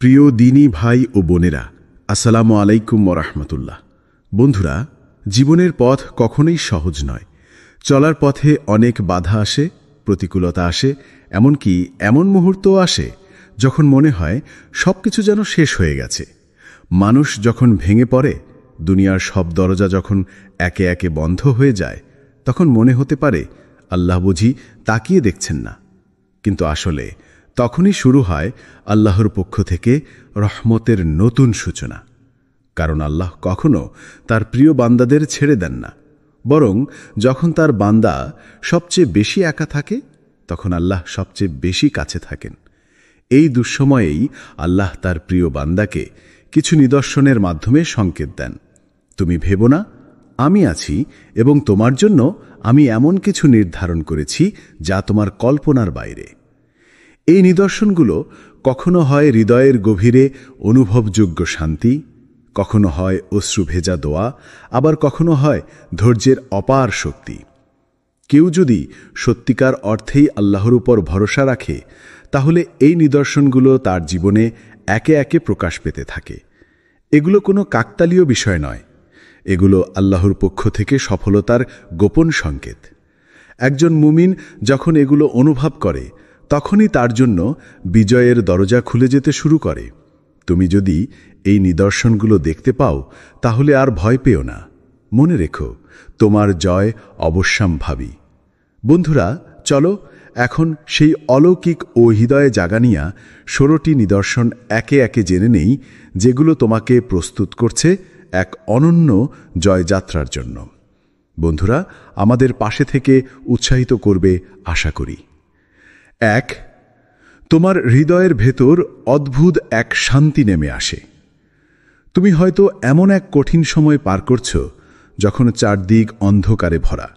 প্রিয় দিনী ভাই ও বোনেরা, আসসালামু আলাইকুম ওরহমতুল্লাহ। বন্ধুরা, জীবনের পথ কখনোই সহজ নয়। চলার পথে অনেক বাধা আসে, প্রতিকূলতা আসে, এমনকি এমন মুহূর্তও আসে যখন মনে হয় সবকিছু যেন শেষ হয়ে গেছে। মানুষ যখন ভেঙে পড়ে, দুনিয়ার সব দরজা যখন একে একে বন্ধ হয়ে যায়, তখন মনে হতে পারে আল্লাহ বুঝি তাকিয়ে দেখছেন না। কিন্তু আসলে তখনই শুরু হয় আল্লাহর পক্ষ থেকে রহমতের নতুন সূচনা। কারণ আল্লাহ কখনো তার প্রিয় বান্দাদের ছেড়ে দেন না, বরং যখন তার বান্দা সবচেয়ে বেশি একা থাকে, তখন আল্লাহ সবচেয়ে বেশি কাছে থাকেন। এই দুঃসময়েই আল্লাহ তার প্রিয় বান্দাকে কিছু নিদর্শনের মাধ্যমে সংকেত দেন। তুমি ভেবো না, আমি আছি এবং তোমার জন্য আমি এমন কিছু নির্ধারণ করেছি যা তোমার কল্পনার বাইরে। এই নিদর্শনগুলো কখনো হয় হৃদয়ের গভীরে অনুভবযোগ্য শান্তি, কখনো হয় অশ্রু ভেজা দোয়া, আবার কখনো হয় ধৈর্যের অপার শক্তি। কেউ যদি সত্যিকার অর্থেই আল্লাহর উপর ভরসা রাখে, তাহলে এই নিদর্শনগুলো তার জীবনে একে একে প্রকাশ পেতে থাকে। এগুলো কোনো কাকতালীয় বিষয় নয়, এগুলো আল্লাহর পক্ষ থেকে সফলতার গোপন সংকেত। একজন মুমিন যখন এগুলো অনুভব করে, তখনই তার জন্য বিজয়ের দরজা খুলে যেতে শুরু করে। তুমি যদি এই নিদর্শনগুলো দেখতে পাও, তাহলে আর ভয় পেও না। মনে রেখো, তোমার জয় অবশ্যম্ভাবী। বন্ধুরা, চলো এখন সেই অলৌকিক ও হৃদয়ে জাগানিয়া 16টি নিদর্শন একে একে জেনে নেই, যেগুলো তোমাকে প্রস্তুত করছে এক অনন্য জয়যাত্রার জন্য। বন্ধুরা, আমাদের পাশে থেকে উৎসাহিত করবে আশা করি। 1. তোমার হৃদয়ের ভেতর অদ্ভুত এক শান্তি নেমে আসে। তুমি হয়তো এমন এক কঠিন সময় পার করছো যখন চারদিক অন্ধকারে ভরা,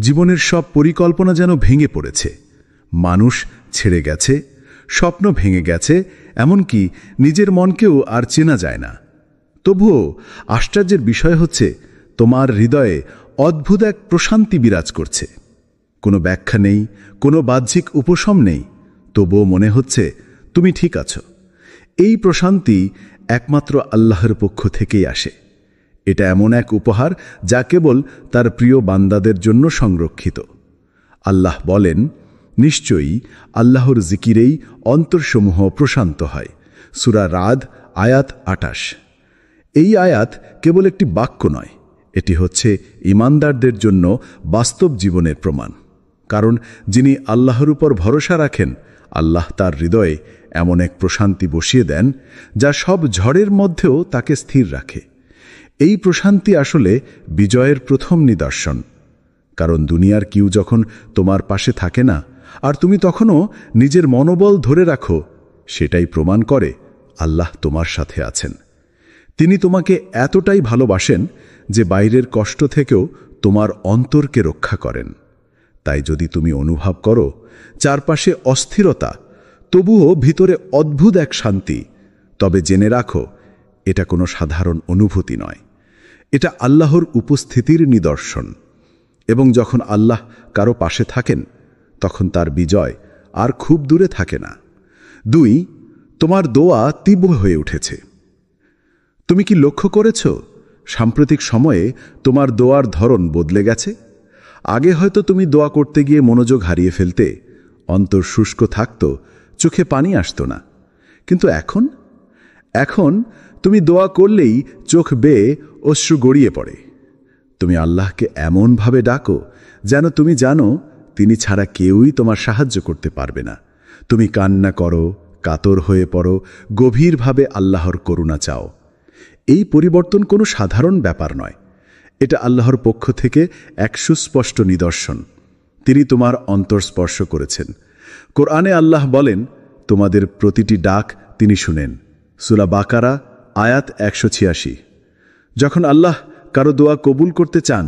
জীবনের সব পরিকল্পনা যেন ভেঙে পড়েছে, মানুষ ছেড়ে গেছে, স্বপ্ন ভেঙে গেছে, এমনকি নিজের মনকেও আর চেনা যায় না। তবুও আশ্চর্যের বিষয় হচ্ছে, তোমার হৃদয়ে অদ্ভুত এক প্রশান্তি বিরাজ করছে। কোনো ব্যাখ্যা নেই, কোনো বাহ্যিক উপশম নেই, তবুও মনে হচ্ছে তুমি ঠিক আছো। এই প্রশান্তি একমাত্র আল্লাহর পক্ষ থেকেই আসে। এটা এমন এক উপহার যা কেবল তার প্রিয় বান্দাদের জন্য সংরক্ষিত। আল্লাহ বলেন, নিশ্চয়ই আল্লাহর জিকিরেই অন্তরসমূহ প্রশান্ত হয়। সূরা রাদ আয়াত 28। এই আয়াত কেবল একটি বাক্য নয়, এটি হচ্ছে ঈমানদারদের জন্য বাস্তব জীবনের প্রমাণ। কারণ যিনি আল্লাহর উপর ভরসা রাখেন, আল্লাহ তার হৃদয়ে এমন এক প্রশান্তি বসিয়ে দেন যা সব ঝড়ের মধ্যেও তাকে স্থির রাখে। এই প্রশান্তি আসলে বিজয়ের প্রথম নিদর্শন। কারণ দুনিয়ার কেউ যখন তোমার পাশে থাকে না, আর তুমি তখনও নিজের মনোবল ধরে রাখো, সেটাই প্রমাণ করে আল্লাহ তোমার সাথে আছেন। তিনি তোমাকে এতটাই ভালোবাসেন যে বাইরের কষ্ট থেকেও তোমার অন্তরকে রক্ষা করেন। তাই যদি তুমি অনুভব করো চারপাশে অস্থিরতা, তবুও ভিতরে অদ্ভুত এক শান্তি, তবে জেনে রাখো, এটা কোনো সাধারণ অনুভূতি নয়, এটা আল্লাহর উপস্থিতির নিদর্শন। এবং যখন আল্লাহ কারো পাশে থাকেন, তখন তার বিজয় আর খুব দূরে থাকে না। 2. তোমার দোয়া তীব্র হয়ে উঠেছে। তুমি কি লক্ষ্য করেছ, সাম্প্রতিক সময়ে তোমার দোয়ার ধরন বদলে গেছে? আগে হয়তো তুমি দোয়া করতে গিয়ে মনোযোগ হারিয়ে ফেলতে, অন্তর শুষ্ক থাকত, চোখে পানি আসতো না। কিন্তু এখন তুমি দোয়া করলেই চোখ বেয়ে অশ্রু গড়িয়ে পড়ে। তুমি আল্লাহকে এমনভাবে ডাকো যেন তুমি জানো তিনি ছাড়া কেউই তোমার সাহায্য করতে পারবে না। তুমি কান্না করো, কাতর হয়ে পড়ো, গভীরভাবে আল্লাহর করুণা চাও। এই পরিবর্তন কোনো সাধারণ ব্যাপার নয়, এটা আল্লাহর পক্ষ থেকে এক সুস্পষ্ট নিদর্শন। তিনি তোমার অন্তর স্পর্শ করেছেন। কোরআনে আল্লাহ বলেন, তোমাদের প্রতিটি ডাক তিনি শুনেন। সূরা বাকারা আয়াত 186। যখন আল্লাহ কারো দোয়া কবুল করতে চান,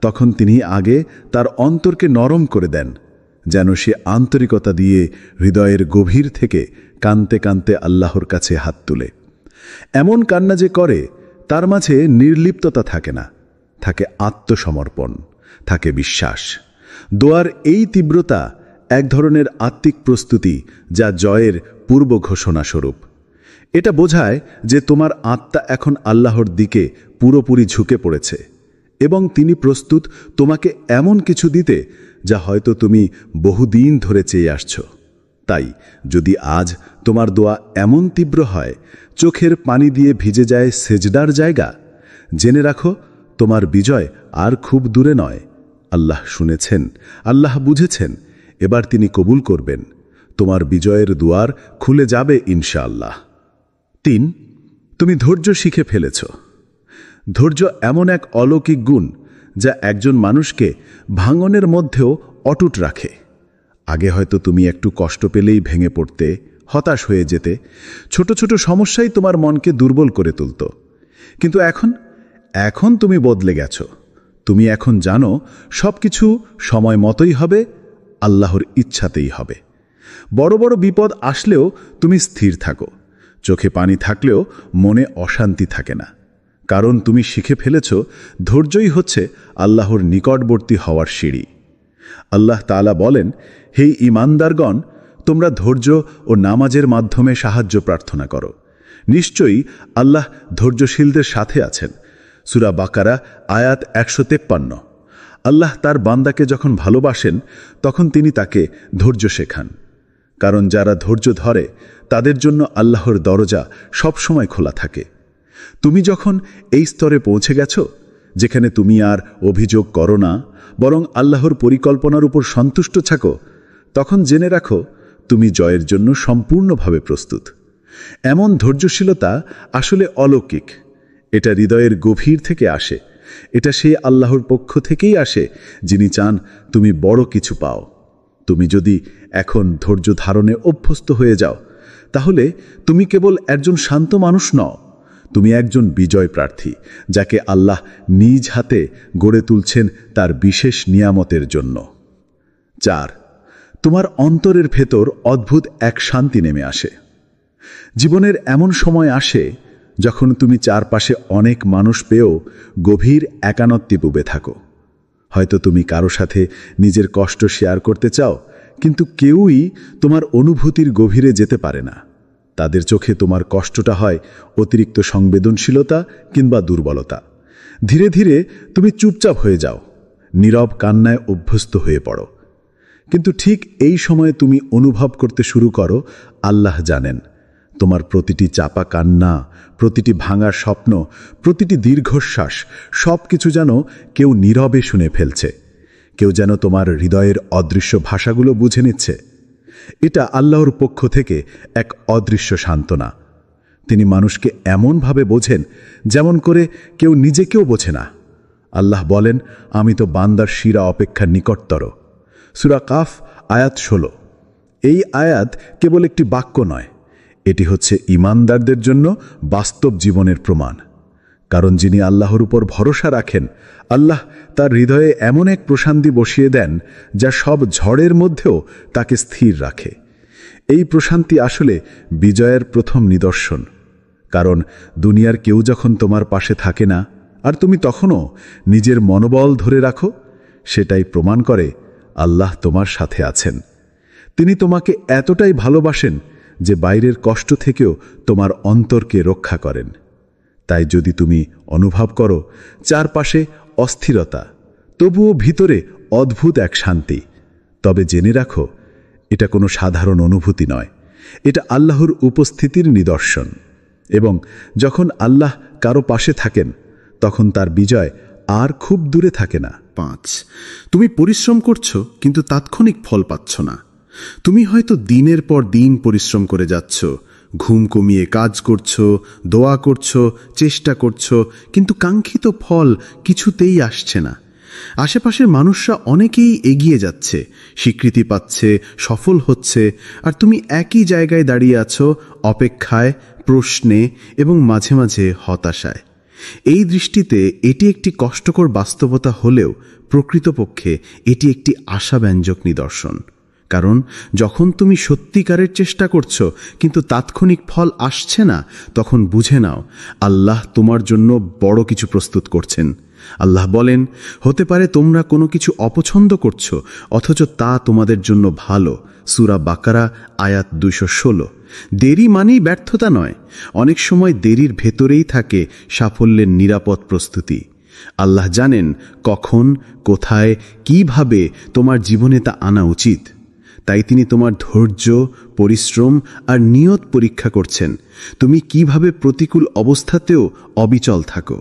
তখন তিনি আগে তার অন্তরকে নরম করে দেন, যেন সে আন্তরিকতা দিয়ে হৃদয়ের গভীর থেকে কাঁদতে কাঁদতে আল্লাহর কাছে হাত তুলে। এমন কান্না যে করে, তার মাঝে নির্লিপ্ততা থাকে না, থাকে আত্মসমর্পণ, থাকে বিশ্বাস। দোয়ার এই তীব্রতা এক ধরনের আত্মিক প্রস্তুতি, যা জয়ের পূর্ব ঘোষণা স্বরূপ। এটা বোঝায় যে তোমার আত্মা এখন আল্লাহর দিকে পুরোপুরি ঝুঁকে পড়েছে এবং তিনি প্রস্তুত তোমাকে এমন কিছু দিতে যা হয়তো তুমি বহুদিন ধরে চেয়ে আসছ। তাই যদি আজ তোমার দোয়া এমন তীব্র হয়, চোখের পানি দিয়ে ভিজে যায় সেজদার জায়গা, জেনে রাখো তোমার বিজয় আর খুব দূরে নয়। আল্লাহ শুনেছেন, আল্লাহ বুঝেছেন, এবার তিনি কবুল করবেন। তোমার বিজয়ের দুয়ার খুলে যাবে ইনশাআল্লাহ। 3. তুমি ধৈর্য শিখে ফেলেছ। ধৈর্য এমন এক অলৌকিক গুণ যা একজন মানুষকে ভাঙনের মধ্যেও অটুট রাখে। আগে হয়তো তুমি একটু কষ্ট পেলেই ভেঙে পড়তে, হতাশ হয়ে যেতে, ছোট ছোট সমস্যাই তোমার মনকে দুর্বল করে তুলত। কিন্তু এখন তুমি বদলে গেছ। তুমি এখন জানো সবকিছু সময় মতোই হবে, আল্লাহর ইচ্ছাতেই হবে। বড় বড় বিপদ আসলেও তুমি স্থির থাকো, চোখে পানি থাকলেও মনে অশান্তি থাকে না, কারণ তুমি শিখে ফেলেছ ধৈর্যই হচ্ছে আল্লাহর নিকটবর্তী হওয়ার সিঁড়ি। আল্লাহ তাআলা বলেন, হে ঈমানদারগণ, তোমরা ধৈর্য ও নামাজের মাধ্যমে সাহায্য প্রার্থনা করো। নিশ্চয়ই আল্লাহ ধৈর্যশীলদের সাথে আছেন। সূরা বাকারা আয়াত 153। আল্লাহ তার বান্দাকে যখন ভালোবাসেন তখন তিনি তাকে ধৈর্য শেখান, কারণ যারা ধৈর্য ধরে তাদের জন্য আল্লাহর দরজা সবসময় খোলা থাকে। তুমি যখন এই স্তরে পৌঁছে গেছ যেখানে তুমি আর অভিযোগ করো না, বরং আল্লাহর পরিকল্পনার উপর সন্তুষ্ট থাকো, তখন জেনে রাখো তুমি জয়ের জন্য সম্পূর্ণভাবে প্রস্তুত। এমন ধৈর্যশীলতা আসলে অলৌকিক। এটা হৃদয়ের গভীর থেকে আসে। এটা সেই আল্লাহর পক্ষ থেকেই আসে যিনি চান তুমি বড় কিছু পাও। তুমি যদি এখন ধৈর্য ধারণে অভ্যস্ত হয়ে যাও, তাহলে তুমি কেবল একজন শান্ত মানুষ নও, তুমি একজন বিজয় প্রার্থী, যাকে আল্লাহ নিজ হাতে গড়ে তুলছেন তার বিশেষ নিয়ামতের জন্য। 4. তোমার অন্তরের ভেতর অদ্ভুত এক শান্তি নেমে আসে। জীবনের এমন সময় আসে যখন তুমি চারপাশে অনেক মানুষ পেয়েও গভীর একানত্বে ডুবে থাকো। হয়তো তুমি কারো সাথে নিজের কষ্ট শেয়ার করতে চাও, কিন্তু কেউই তোমার অনুভূতির গভীরে যেতে পারে না। তাদের চোখে তোমার কষ্টটা হয় অতিরিক্ত সংবেদনশীলতা কিংবা দুর্বলতা। ধীরে ধীরে তুমি চুপচাপ হয়ে যাও, নীরব কান্নায় অভ্যস্ত হয়ে পড়ো। কিন্তু ঠিক এই সময়ে তুমি অনুভব করতে শুরু করো, আল্লাহ জানেন তোমার প্রতিটি চাপা কান্না, প্রতিটি ভাঙা স্বপ্ন, প্রতিটি দীর্ঘশ্বাস, সব কিছু যেন কেউ নীরবে শুনে ফেলছে। কেউ যেন তোমার হৃদয়ের অদৃশ্য ভাষাগুলো বুঝে নিচ্ছে। এটা আল্লাহর পক্ষ থেকে এক অদৃশ্য সান্ত্বনা। তিনি মানুষকে এমনভাবে বোঝেন যেমন করে কেউ নিজেকেও বোঝে না। আল্লাহ বলেন, আমি তো বান্দার শিরা অপেক্ষা নিকটতর। সূরা কাফ আয়াত 16। এই আয়াত কেবল একটি বাক্য নয়, এটি হচ্ছে ঈমানদারদের জন্য বাস্তব জীবনের প্রমাণ। কারণ যিনি আল্লাহর উপর ভরসা রাখেন, আল্লাহ তার হৃদয়ে এমন এক প্রশান্তি বসিয়ে দেন যা সব ঝড়ের মধ্যেও তাকে স্থির রাখে। এই প্রশান্তি আসলে বিজয়ের প্রথম নিদর্শন। কারণ দুনিয়ার কেউ যখন তোমার পাশে থাকে না আর তুমি তখনও নিজের মনোবল ধরে রাখো, সেটাই প্রমাণ করে আল্লাহ তোমার সাথে আছেন। তিনি তোমাকে এতটাই ভালোবাসেন যে বাইরের কষ্ট থেকেও তোমার অন্তরকে রক্ষা করেন। তাই যদি তুমি অনুভব করো চারপাশে অস্থিরতা, তবুও ভিতরে অদ্ভুত এক শান্তি, তবে জেনে রাখো এটা কোনো সাধারণ অনুভূতি নয়, এটা আল্লাহর উপস্থিতির নিদর্শন। এবং যখন আল্লাহ কারো পাশে থাকেন তখন তার বিজয় আর খুব দূরে থাকে না। 5. তুমি পরিশ্রম করছো কিন্তু তাৎক্ষণিক ফল পাচ্ছ না। তুমি হয়তো দিনের পর দিন পরিশ্রম করে যাচ্ছ, ঘুম কমিয়ে কাজ করছো, দোয়া করছো, চেষ্টা করছো, কিন্তু কাঙ্ক্ষিত ফল কিছুতেই আসছে না। আশেপাশের মানুষরা অনেকেই এগিয়ে যাচ্ছে, স্বীকৃতি পাচ্ছে, সফল হচ্ছে, আর তুমি একই জায়গায় দাঁড়িয়ে আছো, অপেক্ষায়, প্রশ্নে এবং মাঝে মাঝে হতাশায়। এই দৃষ্টিতে এটি একটি কষ্টকর বাস্তবতা হলেও প্রকৃতপক্ষে এটি একটি আশাব্যঞ্জক নিদর্শন। কারণ যখন তুমি সত্যিকারের চেষ্টা করছো কিন্তু তাৎক্ষণিক ফল আসছে না, তখন বুঝে নাও আল্লাহ তোমার জন্য বড় কিছু প্রস্তুত করছেন। আল্লাহ বলেন, হতে পারে তোমরা কোনো কিছু অপছন্দ করছো, অথচ তা তোমাদের জন্য ভালো। সূরা বাকারা আয়াত 216। দেরি মানেই ব্যর্থতা নয়, অনেক সময় দেরির ভেতরেই থাকে সাফল্যের নিরাপদ প্রস্তুতি। আল্লাহ জানেন কখন, কোথায়, কিভাবে তোমার জীবনে তা আনা উচিত। তাই তিনি তোমার ধৈর্য, পরিশ্রম আর নিয়ত পরীক্ষা করছেন। তুমি কিভাবে প্রতিকূল অবস্থাতেও অবিচল থাকো।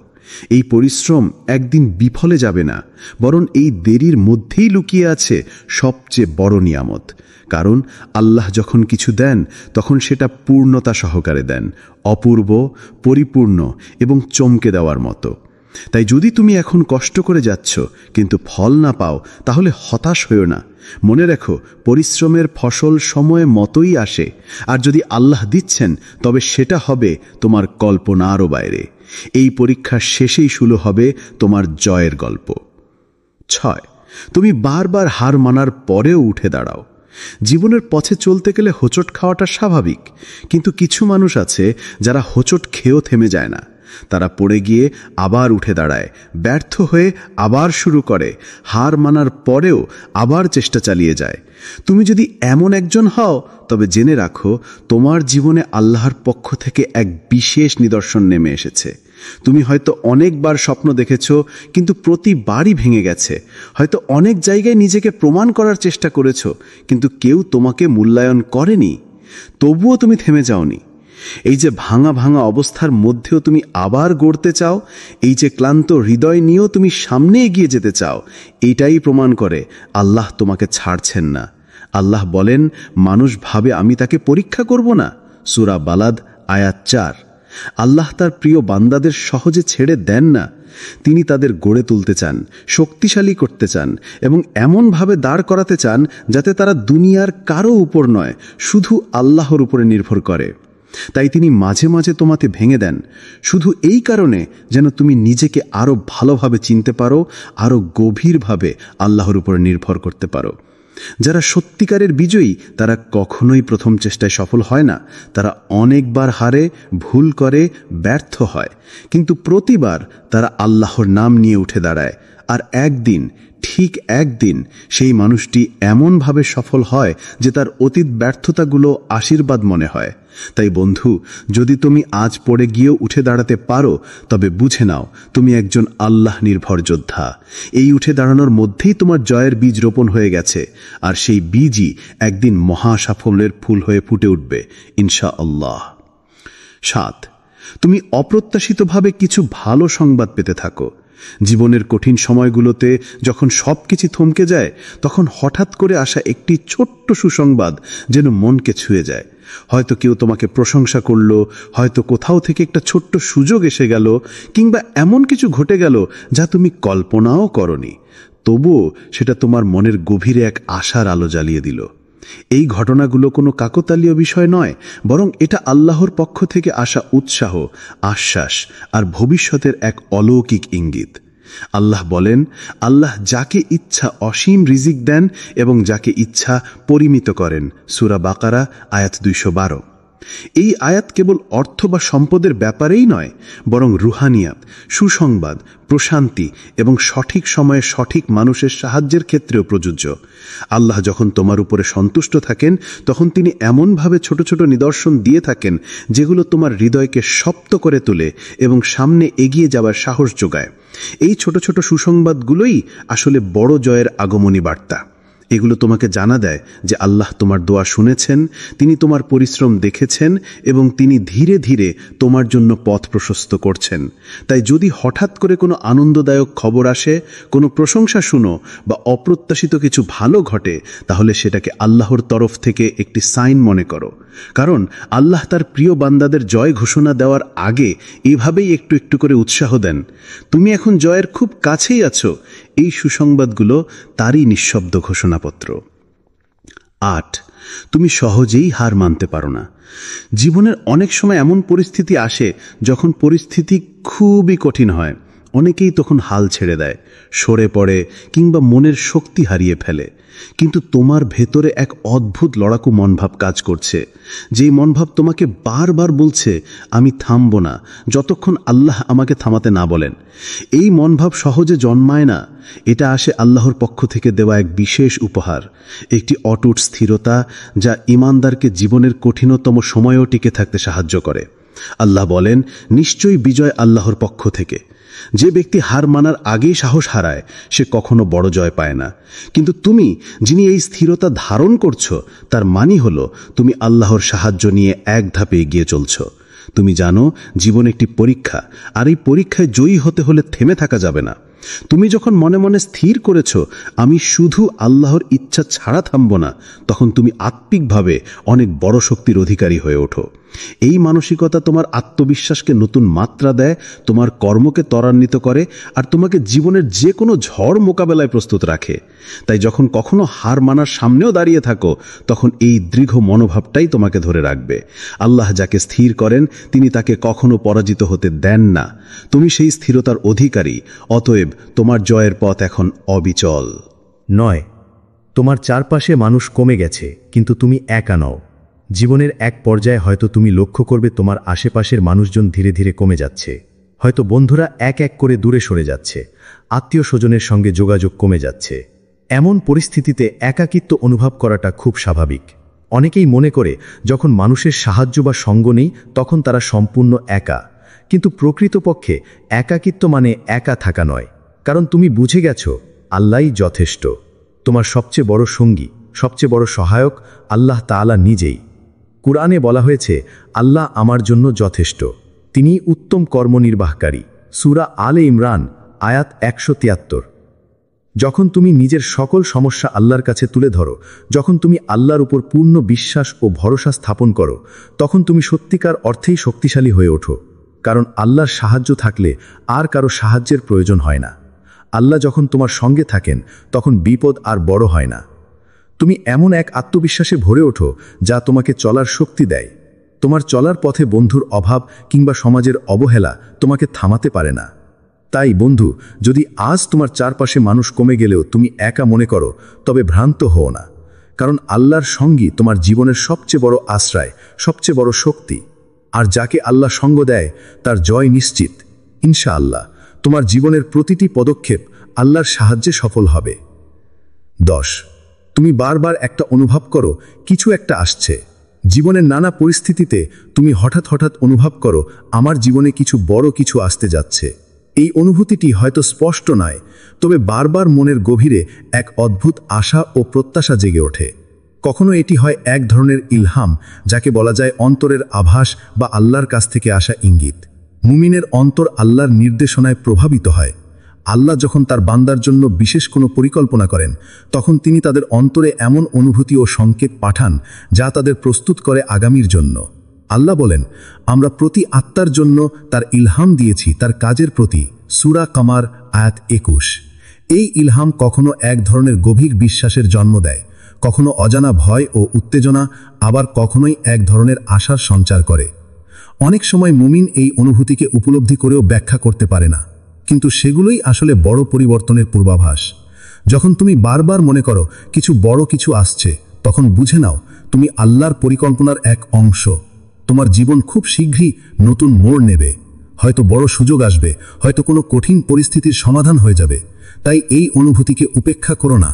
এই পরিশ্রম একদিন বিফলে যাবে না, বরং এই দেরির মধ্যেই লুকিয়ে আছে সবচেয়ে বড় নিয়ামত। কারণ আল্লাহ যখন কিছু দেন তখন সেটা পূর্ণতা সহকারে দেন, অপূর্ব, পরিপূর্ণ এবং চমকে দেওয়ার মতো। তাই যদি তুমি এখন কষ্ট করে যাচ্ছ কিন্তু ফল না পাও, তাহলে হতাশ হয়ো না। মনে রেখো, পরিশ্রমের ফসল সময় মতোই আসে, আর যদি আল্লাহ দিচ্ছেন তবে সেটা হবে তোমার কল্পনারও বাইরে। এই পরীক্ষার শেষেই শুরু হবে তোমার জয়ের গল্প। 6. তুমি বারবার হার মানার পরেও উঠে দাঁড়াও। জীবনের পথে চলতে গেলে হোঁচট খাওয়াটা স্বাভাবিক, কিন্তু কিছু মানুষ আছে যারা হোঁচট খেয়েও থেমে যায় না। তারা পড়ে গিয়ে আবার উঠে দাঁড়ায়, ব্যর্থ হয়ে আবার শুরু করে, হার মানার পরেও আবার চেষ্টা চালিয়ে যায়। তুমি যদি এমন একজন হও, তবে জেনে রাখো তোমার জীবনে আল্লাহর পক্ষ থেকে এক বিশেষ নিদর্শন নেমে এসেছে। তুমি হয়তো অনেকবার স্বপ্ন দেখেছ, কিন্তু প্রতিবারই ভেঙে গেছে। হয়তো অনেক জায়গায় নিজেকে প্রমাণ করার চেষ্টা করেছ, কিন্তু কেউ তোমাকে মূল্যায়ন করেনি। তবুও তুমি থেমে যাওনি। এই যে ভাঙা ভাঙা অবস্থার মধ্যেও তুমি আবার গড়তে চাও, এই যে ক্লান্ত হৃদয় নিয়েও তুমি সামনে এগিয়ে যেতে চাও, এটাই প্রমাণ করে আল্লাহ তোমাকে ছাড়ছেন না। আল্লাহ বলেন, মানুষ ভাবে আমি তাকে পরীক্ষা করব না। সূরা বালাদ আয়াত 4। আল্লাহ তার প্রিয় বান্দাদের সহজে ছেড়ে দেন না। তিনি তাদের গড়ে তুলতে চান, শক্তিশালী করতে চান এবং এমনভাবে দাঁড় করাতে চান যাতে তারা দুনিয়ার কারো উপর নয়, শুধু আল্লাহর উপরে নির্ভর করে। তাই তিনি মাঝে মাঝে তোমাকে ভেঙে দেন, শুধু এই কারণে যেন তুমি নিজেকে আরো ভালোভাবে চিনতে পারো, আরো গভীরভাবে আল্লাহর উপর নির্ভর করতে পারো। যারা সত্যিকারের বিজয়ী তারা কখনোই প্রথম চেষ্টায় সফল হয় না। তারা অনেকবার হারে, ভুল করে, ব্যর্থ হয়, কিন্তু প্রতিবার তারা আল্লাহর নাম নিয়ে উঠে দাঁড়ায়। আর একদিন, ঠিক একদিন সেই মানুষটি এমনভাবে সফল হয় যে তার অতীত ব্যর্থতাগুলো আশীর্বাদ মনে হয়। তাই বন্ধু, যদি তুমি আজ পড়ে গিয়েও উঠে দাঁড়াতে পারো, তবে বুঝে নাও তুমি একজন আল্লাহ নির্ভর যোদ্ধা। এই উঠে দাঁড়ানোর মধ্যেই তোমার জয়ের বীজ রোপণ হয়ে গেছে, আর সেই বীজই একদিন মহা সাফল্যের ফুল হয়ে ফুটে উঠবে ইনশাআল্লাহ। 7. তুমি অপ্রত্যাশিতভাবে কিছু ভালো সংবাদ পেতে থাকো। জীবনের কঠিন সময়গুলোতে যখন সবকিছু থমকে যায়, তখন হঠাৎ করে আসা একটি ছোট্ট সুসংবাদ যেন মনকে ছুঁয়ে যায়। হয়তো কেউ তোমাকে প্রশংসা করলো, হয়তো কোথাও থেকে একটা ছোট্ট সুযোগ এসে গেল, কিংবা এমন কিছু ঘটে গেল যা তুমি কল্পনাও করনি। তবুও সেটা তোমার মনের গভীরে এক আশার আলো জ্বালিয়ে দিল। এই ঘটনাগুলো কোনো কাকতালীয় বিষয় নয়, বরং এটা আল্লাহর পক্ষ থেকে আসা উৎসাহ, আশ্বাস আর ভবিষ্যতের এক অলৌকিক ইঙ্গিত। আল্লাহ বলেন, আল্লাহ যাকে ইচ্ছা অসীম রিজিক দেন এবং যাকে ইচ্ছা পরিমিত করেন। সূরা বাকারা আয়াত 212। এই আয়াত কেবল অর্থ বা সম্পদের ব্যাপারেই নয়, বরং রুহানিয়াত, সুসংবাদ, প্রশান্তি এবং সঠিক সময়ে সঠিক মানুষের সাহায্যের ক্ষেত্রেও প্রযোজ্য। আল্লাহ যখন তোমার উপরে সন্তুষ্ট থাকেন, তখন তিনি এমনভাবে ছোট ছোট নিদর্শন দিয়ে থাকেন যেগুলো তোমার হৃদয়কে শক্ত করে তোলে এবং সামনে এগিয়ে যাওয়ার সাহস যোগায়। এই ছোট ছোট সুসংবাদগুলোই আসলে বড় জয়ের আগমনী বার্তা। এগুলো তোমাকে জানা দেয় যে আল্লাহ তোমার দোয়া শুনেছেন, তিনি তোমার পরিশ্রম দেখেছেন এবং তিনি ধীরে ধীরে তোমার জন্য পথ প্রশস্ত করছেন। তাই যদি হঠাৎ করে কোনো আনন্দদায়ক খবর আসে, কোনো প্রশংসা শুনো বা অপ্রত্যাশিত কিছু ভালো ঘটে, তাহলে সেটাকে আল্লাহর তরফ থেকে একটি সাইন মনে করো। কারণ আল্লাহ তার প্রিয় বান্দাদের জয় ঘোষণা দেওয়ার আগে এভাবেই একটু একটু করে উৎসাহ দেন। তুমি এখন জয়ের খুব কাছেই আছো। এই সুসংবাদগুলো তারই নিঃশব্দ ঘোষণাপত্র। 8. তুমি সহজেই হার মানতে পারো না। জীবনের অনেক সময় এমন পরিস্থিতি আসে যখন পরিস্থিতি খুবই কঠিন হয়। অনেকেই তখন হাল ছেড়ে দেয়, সরে পড়ে কিংবা মনের শক্তি হারিয়ে ফেলে। কিন্তু তোমার ভেতরে এক অদ্ভুত লড়াকু মনোভাব কাজ করছে, যেই মনোভাব তোমাকে বারবার বলছে আমি থামব না যতক্ষণ আল্লাহ আমাকে থামাতে না বলেন। এই মনোভাব সহজে জন্মায় না, এটা আসে আল্লাহর পক্ষ থেকে দেওয়া এক বিশেষ উপহার, একটি অটুট স্থিরতা যা ঈমানদারকে জীবনের কঠিনতম সময়েও টিকে থাকতে সাহায্য করে। আল্লাহ বলেন, নিশ্চয়ই বিজয় আল্লাহর পক্ষ থেকে। যে ব্যক্তি হার মানার আগেই সাহস হারায় সে কখনো বড় জয় পায় না। কিন্তু তুমি যিনি এই স্থিরতা ধারণ করছো, তার মানে হলো তুমি আল্লাহর সাহায্য নিয়ে এক ধাপে এগিয়ে চলছো। তুমি জানো জীবন একটি পরীক্ষা, আর এই পরীক্ষায় জয়ী হতে হলে থেমে থাকা যাবে না। তুমি যখন মনে মনে স্থির করেছ আমি শুধু আল্লাহর ইচ্ছা ছাড়া থামব না, তখন তুমি আত্মিকভাবে অনেক বড় শক্তির অধিকারী হয়ে ওঠো। এই মানসিকতা তোমার আত্মবিশ্বাসকে নতুন মাত্রা দেয়, তোমার কর্মকে ত্বরান্বিত করে, আর তোমাকে জীবনের যে কোনো ঝড় মোকাবেলায় প্রস্তুত রাখে। তাই যখন কখনো হার মানার সামনেও দাঁড়িয়ে থাকো, তখন এই দৃঢ় মনোভাবটাই তোমাকে ধরে রাখবে। আল্লাহ যাকে স্থির করেন তিনি তাকে কখনো পরাজিত হতে দেন না। তুমি সেই স্থিরতার অধিকারী, অতএব তোমার জয়ের পথ এখন অবিচল। 9, তোমার চারপাশে মানুষ কমে গেছে, কিন্তু তুমি একা নও। জীবনের এক পর্যায়ে হয়তো তুমি লক্ষ্য করবে তোমার আশেপাশের মানুষজন ধীরে ধীরে কমে যাচ্ছে। হয়তো বন্ধুরা এক এক করে দূরে সরে যাচ্ছে, আত্মীয় স্বজনের সঙ্গে যোগাযোগ কমে যাচ্ছে। এমন পরিস্থিতিতে একাকিত্ব অনুভব করাটা খুব স্বাভাবিক। অনেকেই মনে করে যখন মানুষের সাহায্য বা সঙ্গ নেই তখন তারা সম্পূর্ণ একা। কিন্তু প্রকৃতপক্ষে একাকিত্ব মানে একা থাকা নয়, কারণ তুমি বুঝে গেছো আল্লাহই যথেষ্ট। তোমার সবচেয়ে বড় সঙ্গী, সবচেয়ে বড় সহায়ক আল্লাহ তাআলা নিজেই। কুরআনে বলা হয়েছে আল্লাহ আমার জন্য যথেষ্ট, তিনি উত্তম কর্মনির্বাহকারী। সূরা আলে ইমরান আয়াত 173। যখন তুমি নিজের সকল সমস্যা আল্লাহর কাছে তুলে ধরো, যখন তুমি আল্লাহর উপর পূর্ণ বিশ্বাস ও ভরসা স্থাপন করো, তখন তুমি সত্যিকার অর্থেই শক্তিশালী হয়ে ওঠো। কারণ আল্লাহর সাহায্য থাকলে আর কারো সাহায্যের প্রয়োজন হয় না। আল্লাহ যখন তোমার সঙ্গে থাকেন তখন বিপদ আর বড় হয় না। তুমি এমন এক আত্মবিশ্বাসে ভরে ওঠো যা তোমাকে চলার শক্তি দেয়। তোমার চলার পথে বন্ধুর অভাব কিংবা সমাজের অবহেলা তোমাকে থামাতে পারে না। তাই বন্ধু, যদি আজ তোমার চারপাশে মানুষ কমে গেলেও তুমি একা মনে করো, তবে ভ্রান্ত হও না। কারণ আল্লাহর সঙ্গী তোমার জীবনের সবচেয়ে বড় আশ্রয়, সবচেয়ে বড় শক্তি। আর যাকে আল্লাহ সঙ্গ দেয় তার জয় নিশ্চিত। ইনশাআল্লাহ তোমার জীবনের প্রতিটি পদক্ষেপ আল্লাহর সাহায্যে সফল হবে। 10, তুমি বারবার একটা অনুভব করো কিছু একটা আসছে। জীবনের নানা পরিস্থিতিতে তুমি হঠাৎ হঠাৎ অনুভব করো আমার জীবনে কিছু বড় কিছু আসতে যাচ্ছে। এই অনুভূতিটি হয়তো স্পষ্ট নয়, তবে বারবার মনের গভীরে এক অদ্ভুত আশা ও প্রত্যাশা জেগে ওঠে। কখনো এটি হয় এক ধরনের ইলহাম, যাকে বলা যায় অন্তরের আভাস বা আল্লাহর কাছ থেকে আসা ইঙ্গিত। মুমিনের অন্তর আল্লাহর নির্দেশনায় প্রভাবিত হয়। আল্লাহ যখন তার বান্দার জন্য বিশেষ কোনো পরিকল্পনা করেন, তখন তিনি তাদের অন্তরে এমন অনুভূতি ও সংকেত পাঠান যা তাদের প্রস্তুত করে আগামীর জন্য। আল্লাহ বলেন, আমরা প্রতি আত্মার জন্য তার ইলহাম দিয়েছি তার কাজের প্রতি। সূরা কামার আয়াত 21। এই ইলহাম কখনো এক ধরনের গভীর বিশ্বাসের জন্ম দেয়, কখনো অজানা ভয় ও উত্তেজনা, আবার কখনোই এক ধরনের আশার সঞ্চার করে। অনেক সময় মুমিন এই অনুভূতিকে উপলব্ধি করেও ব্যাখ্যা করতে পারে না, কিন্তু সেগুলোই আসলে বড় পরিবর্তনের পূর্বাভাস। যখন তুমি বারবার মনে করো কিছু বড় কিছু আসছে, তখন বুঝে নাও তুমি আল্লাহর পরিকল্পনার এক অংশ। তোমার জীবন খুব শীঘ্রই নতুন মোড় নেবে। হয়তো বড় সুযোগ আসবে, হয়তো কোনো কঠিন পরিস্থিতির সমাধান হয়ে যাবে। তাই এই অনুভূতিকে উপেক্ষা করো না,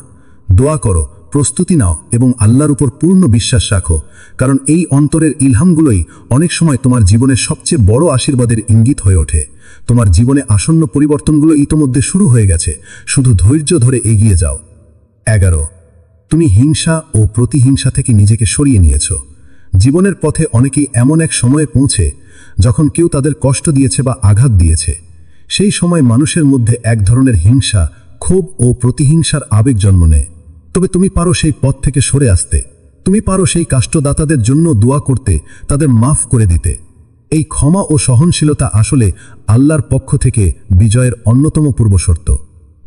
দোয়া করো, প্রস্তুতি নাও এবং আল্লাহর উপর পূর্ণ বিশ্বাস রাখো। কারণ এই অন্তরের ইলহামগুলোই অনেক সময় তোমার জীবনের সবচেয়ে বড় আশীর্বাদের ইঙ্গিত হয়ে ওঠে। তোমার জীবনে আসন্ন পরিবর্তনগুলো ইতোমধ্যে শুরু হয়ে গেছে, শুধু ধৈর্য ধরে এগিয়ে যাও। 11, তুমি হিংসা ও প্রতিহিংসা থেকে নিজেকে সরিয়ে নিয়েছ। জীবনের পথে অনেকেই এমন এক সময়ে পৌঁছে যখন কেউ তাদের কষ্ট দিয়েছে বা আঘাত দিয়েছে। সেই সময় মানুষের মধ্যে এক ধরনের হিংসা, ক্ষোভ ও প্রতিহিংসার আবেগ জন্ম নেয়। তবে তুমি পারো সেই পথ থেকে সরে আসতে। তুমি পারো সেই কষ্টদাতাদের জন্য দোয়া করতে, তাদের মাফ করে দিতে। এই ক্ষমা ও সহনশীলতা আসলে আল্লাহর পক্ষ থেকে বিজয়ের অন্যতম পূর্বশর্ত।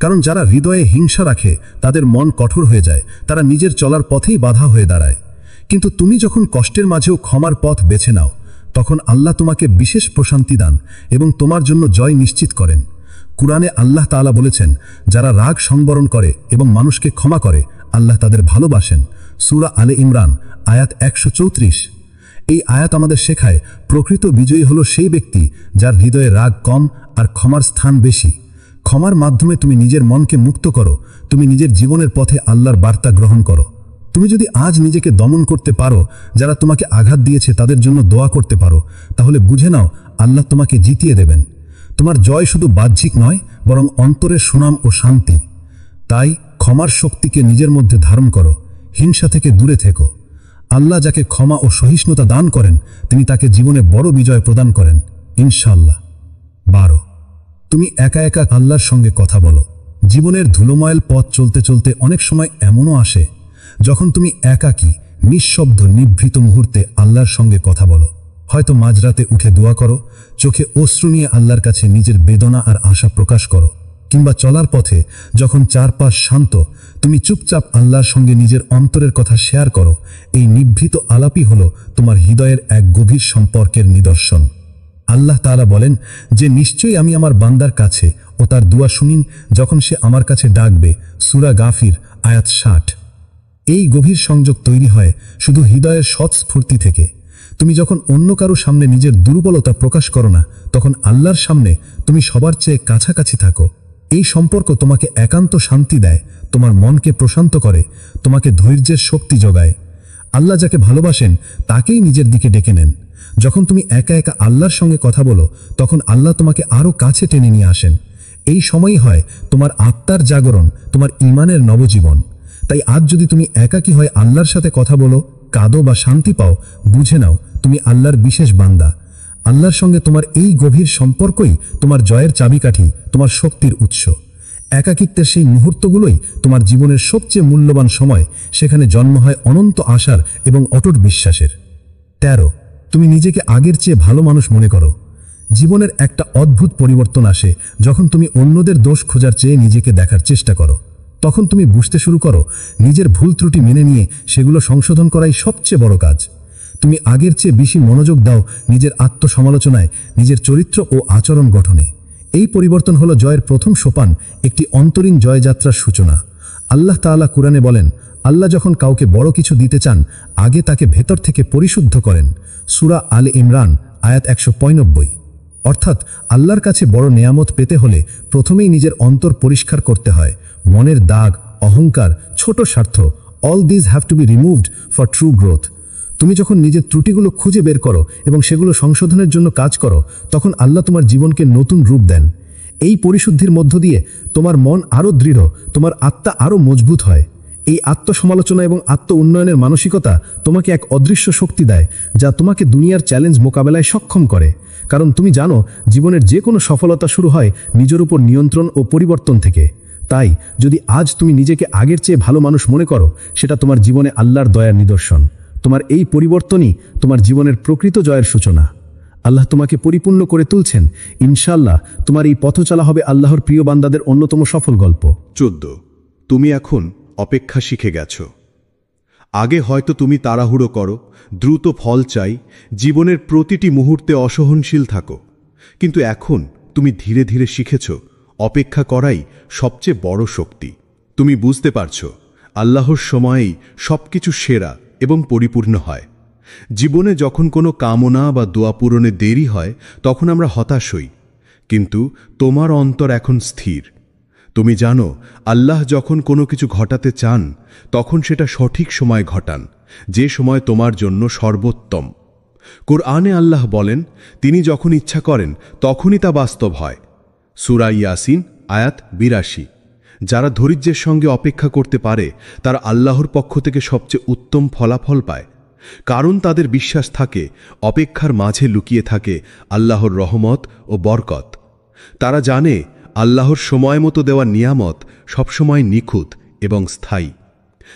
কারণ যারা হৃদয়ে হিংসা রাখে তাদের মন কঠোর হয়ে যায়, তারা নিজের চলার পথেই বাধা হয়ে দাঁড়ায়। কিন্তু তুমি যখন কষ্টের মাঝেও ক্ষমার পথ বেছে নাও, তখন আল্লাহ তোমাকে বিশেষ প্রশান্তি দান এবং তোমার জন্য জয় নিশ্চিত করেন। কুরআনে আল্লাহ তাআলা বলেছেন, যারা রাগ সংবরণ করে এবং মানুষকে ক্ষমা করে আল্লাহ তাদের ভালোবাসেন। সূরা আলে ইমরান আয়াত 134। এই আয়াত আমাদের শেখায় প্রকৃত বিজয়ী হলো সেই ব্যক্তি যার হৃদয়ে রাগ কম আর ক্ষমার স্থান বেশি। ক্ষমার মাধ্যমে তুমি নিজের মনকে মুক্ত করো, তুমি নিজের জীবনের পথে আল্লাহর বার্তা গ্রহণ করো। তুমি যদি আজ নিজেকে দমন করতে পারো, যারা তোমাকে আঘাত দিয়েছে তাদের জন্য দোয়া করতে পারো, তাহলে বুঝে নাও আল্লাহ তোমাকে জিতিয়ে দেবেন। তোমার জয় শুধু বাহ্যিক নয়, বরং অন্তরের সুনাম ও শান্তি। তাই ক্ষমার শক্তিকে নিজের মধ্যে ধারণ করো, হিংসা থেকে দূরে থেকো। আল্লাহ যাকে ক্ষমা ও সহিষ্ণুতা দান করেন, তিনি তাকে জীবনে বড় বিজয় প্রদান করেন ইনশাআল্লাহ। 12, তুমি একা একা আল্লাহর সঙ্গে কথা বলো। জীবনের ধুলোময়েল পথ চলতে চলতে অনেক সময় এমনও আসে যখন তুমি একাকী, নিঃশব্দ, নিভৃত মুহূর্তে আল্লাহর সঙ্গে কথা বলো। হয়তো মাঝরাতে উঠে দোয়া করো, চোখে অশ্রু নিয়ে আল্লাহর কাছে নিজের বেদনা আর আশা প্রকাশ করো, কিংবা চলার পথে যখন চারপাশ শান্ত, তুমি চুপচাপ আল্লাহর সঙ্গে নিজের অন্তরের কথা শেয়ার করো। এই নিভৃত আলাপই হলো তোমার হৃদয়ের এক গভীর সম্পর্কের নিদর্শন। আল্লাহ তাআলা বলেন যে নিশ্চয়ই আমি আমার বান্দার কাছে ও তার দোয়া শুনিন যখন সে আমার কাছে ডাকবে। সূরা গাফির আয়াত 60। এই গভীর সংযোগ তৈরি হয় শুধু হৃদয়ের স্বতঃস্ফূর্তি থেকে। তুমি যখন অন্য কারো সামনে নিজের দুর্বলতা প্রকাশ করো না, তখন আল্লাহর সামনে তুমি সবার চেয়ে কাছাকাছি থাকো। এই সম্পর্ক তোমাকে একান্ত শান্তি দেয়, তোমার মনকে প্রশান্ত করে, তোমাকে ধৈর্যের শক্তি যোগায়। আল্লাহ যাকে ভালোবাসেন তাকেই নিজের দিকে ডেকে নেন। যখন তুমি একা একা আল্লাহর সঙ্গে কথা বলো, তখন আল্লাহ তোমাকে আরও কাছে টেনে নিয়ে আসেন। এই সময়ই হয় তোমার আত্মার জাগরণ, তোমার ঈমানের নবজীবন। তাই আজ যদি তুমি একাকী হয়ে আল্লাহর সাথে কথা বলো, কাঁদো বা শান্তি পাও, বুঝে নাও তুমি আল্লাহর বিশেষ বান্দা। আল্লাহর সঙ্গে তোমার এই গভীর সম্পর্কই তোমার জয়ের চাবিকাঠি, তোমার শক্তির উৎস। একাকিত্বের সেই মুহূর্তগুলোই তোমার জীবনের সবচেয়ে মূল্যবান সময়। সেখানে জন্ম হয় অনন্ত আশার এবং অটুট বিশ্বাসের। 13, তুমি নিজেকে আগের চেয়ে ভালো মানুষ মনে করো। জীবনের একটা অদ্ভুত পরিবর্তন আসে যখন তুমি অন্যদের দোষ খোঁজার চেয়ে নিজেকে দেখার চেষ্টা করো। তখন তুমি বুঝতে শুরু করো নিজের ভুল ত্রুটি মেনে নিয়ে সেগুলো সংশোধন করাই সবচেয়ে বড় কাজ। তুমি আগের চেয়ে বেশি মনোযোগ দাও নিজের আত্মসমালোচনায়, নিজের চরিত্র ও আচরণ গঠনে। এই পরিবর্তন হলো জয়ের প্রথম সোপান, একটি অন্তরীণ জয়যাত্রার সূচনা। আল্লাহ তাআলা কুরআনে বলেন, আল্লাহ যখন কাউকে বড় কিছু দিতে চান, আগে তাকে ভেতর থেকে পরিশুদ্ধ করেন। সূরা আলে ইমরান আয়াত 195। অর্থাৎ আল্লাহর কাছে বড় নেয়ামত পেতে হলে প্রথমেই নিজের অন্তর পরিষ্কার করতে হয়। মনের দাগ, অহংকার, ছোট স্বার্থ, all this have to B removed for true growth. তুমি যখন নিজের ত্রুটিগুলো খুঁজে বের করো এবং সেগুলো সংশোধনের জন্য কাজ করো, তখন আল্লাহ তোমার জীবনকে নতুন রূপ দেন। এই পরিশুদ্ধির মধ্য দিয়ে তোমার মন আরও দৃঢ়, তোমার আত্মা আরও মজবুত হয়। এই আত্মসমালোচনা এবং আত্ম উন্নয়নের মানসিকতা তোমাকে এক অদৃশ্য শক্তি দেয়, যা তোমাকে দুনিয়ার চ্যালেঞ্জ মোকাবেলায় সক্ষম করে। কারণ তুমি জানো জীবনের যে কোনো সফলতা শুরু হয় নিজের উপর নিয়ন্ত্রণ ও পরিবর্তন থেকে। তাই যদি আজ তুমি নিজেকে আগের চেয়ে ভালো মানুষ মনে করো, সেটা তোমার জীবনে আল্লাহর দয়ার নিদর্শন। তোমার এই পরিবর্তনই তোমার জীবনের প্রকৃত জয়ের সূচনা। আল্লাহ তোমাকে পরিপূর্ণ করে তুলছেন। ইনশাআল্লাহ তোমার এই পথ চলা হবে আল্লাহর প্রিয় বান্দাদের অন্যতম সফল গল্প। 14, তুমি এখন অপেক্ষা শিখে গেছ। আগে হয়তো তুমি তাড়াহুড়ো করো, দ্রুত ফল চাই, জীবনের প্রতিটি মুহূর্তে অসহনশীল থাকো। কিন্তু এখন তুমি ধীরে ধীরে শিখেছ অপেক্ষা করাই সবচেয়ে বড় শক্তি। তুমি বুঝতে পারছ আল্লাহর সময়েই সবকিছু সেরা এবং পরিপূর্ণ হয়। জীবনে যখন কোনো কামনা বা দোয়া পূরণে দেরি হয়, তখন আমরা হতাশ হই। কিন্তু তোমার অন্তর এখন স্থির। তুমি জানো আল্লাহ যখন কোনো কিছু ঘটাতে চান, তখন সেটা সঠিক সময় ঘটান, যে সময় তোমার জন্য সর্বোত্তম। কোরআনে আল্লাহ বলেন, তিনি যখন ইচ্ছা করেন তখনই তা বাস্তব হয়। সূরা ইয়াসিন আয়াত 82। যারা ধৈর্যের সঙ্গে অপেক্ষা করতে পারে, তারা আল্লাহর পক্ষ থেকে সবচেয়ে উত্তম ফলাফল পায়। কারণ তাদের বিশ্বাস থাকে অপেক্ষার মাঝে লুকিয়ে থাকে আল্লাহর রহমত ও বরকত। তারা জানে আল্লাহর সময় মতো দেওয়া নিয়ামত সবসময় নিখুঁত এবং স্থায়ী।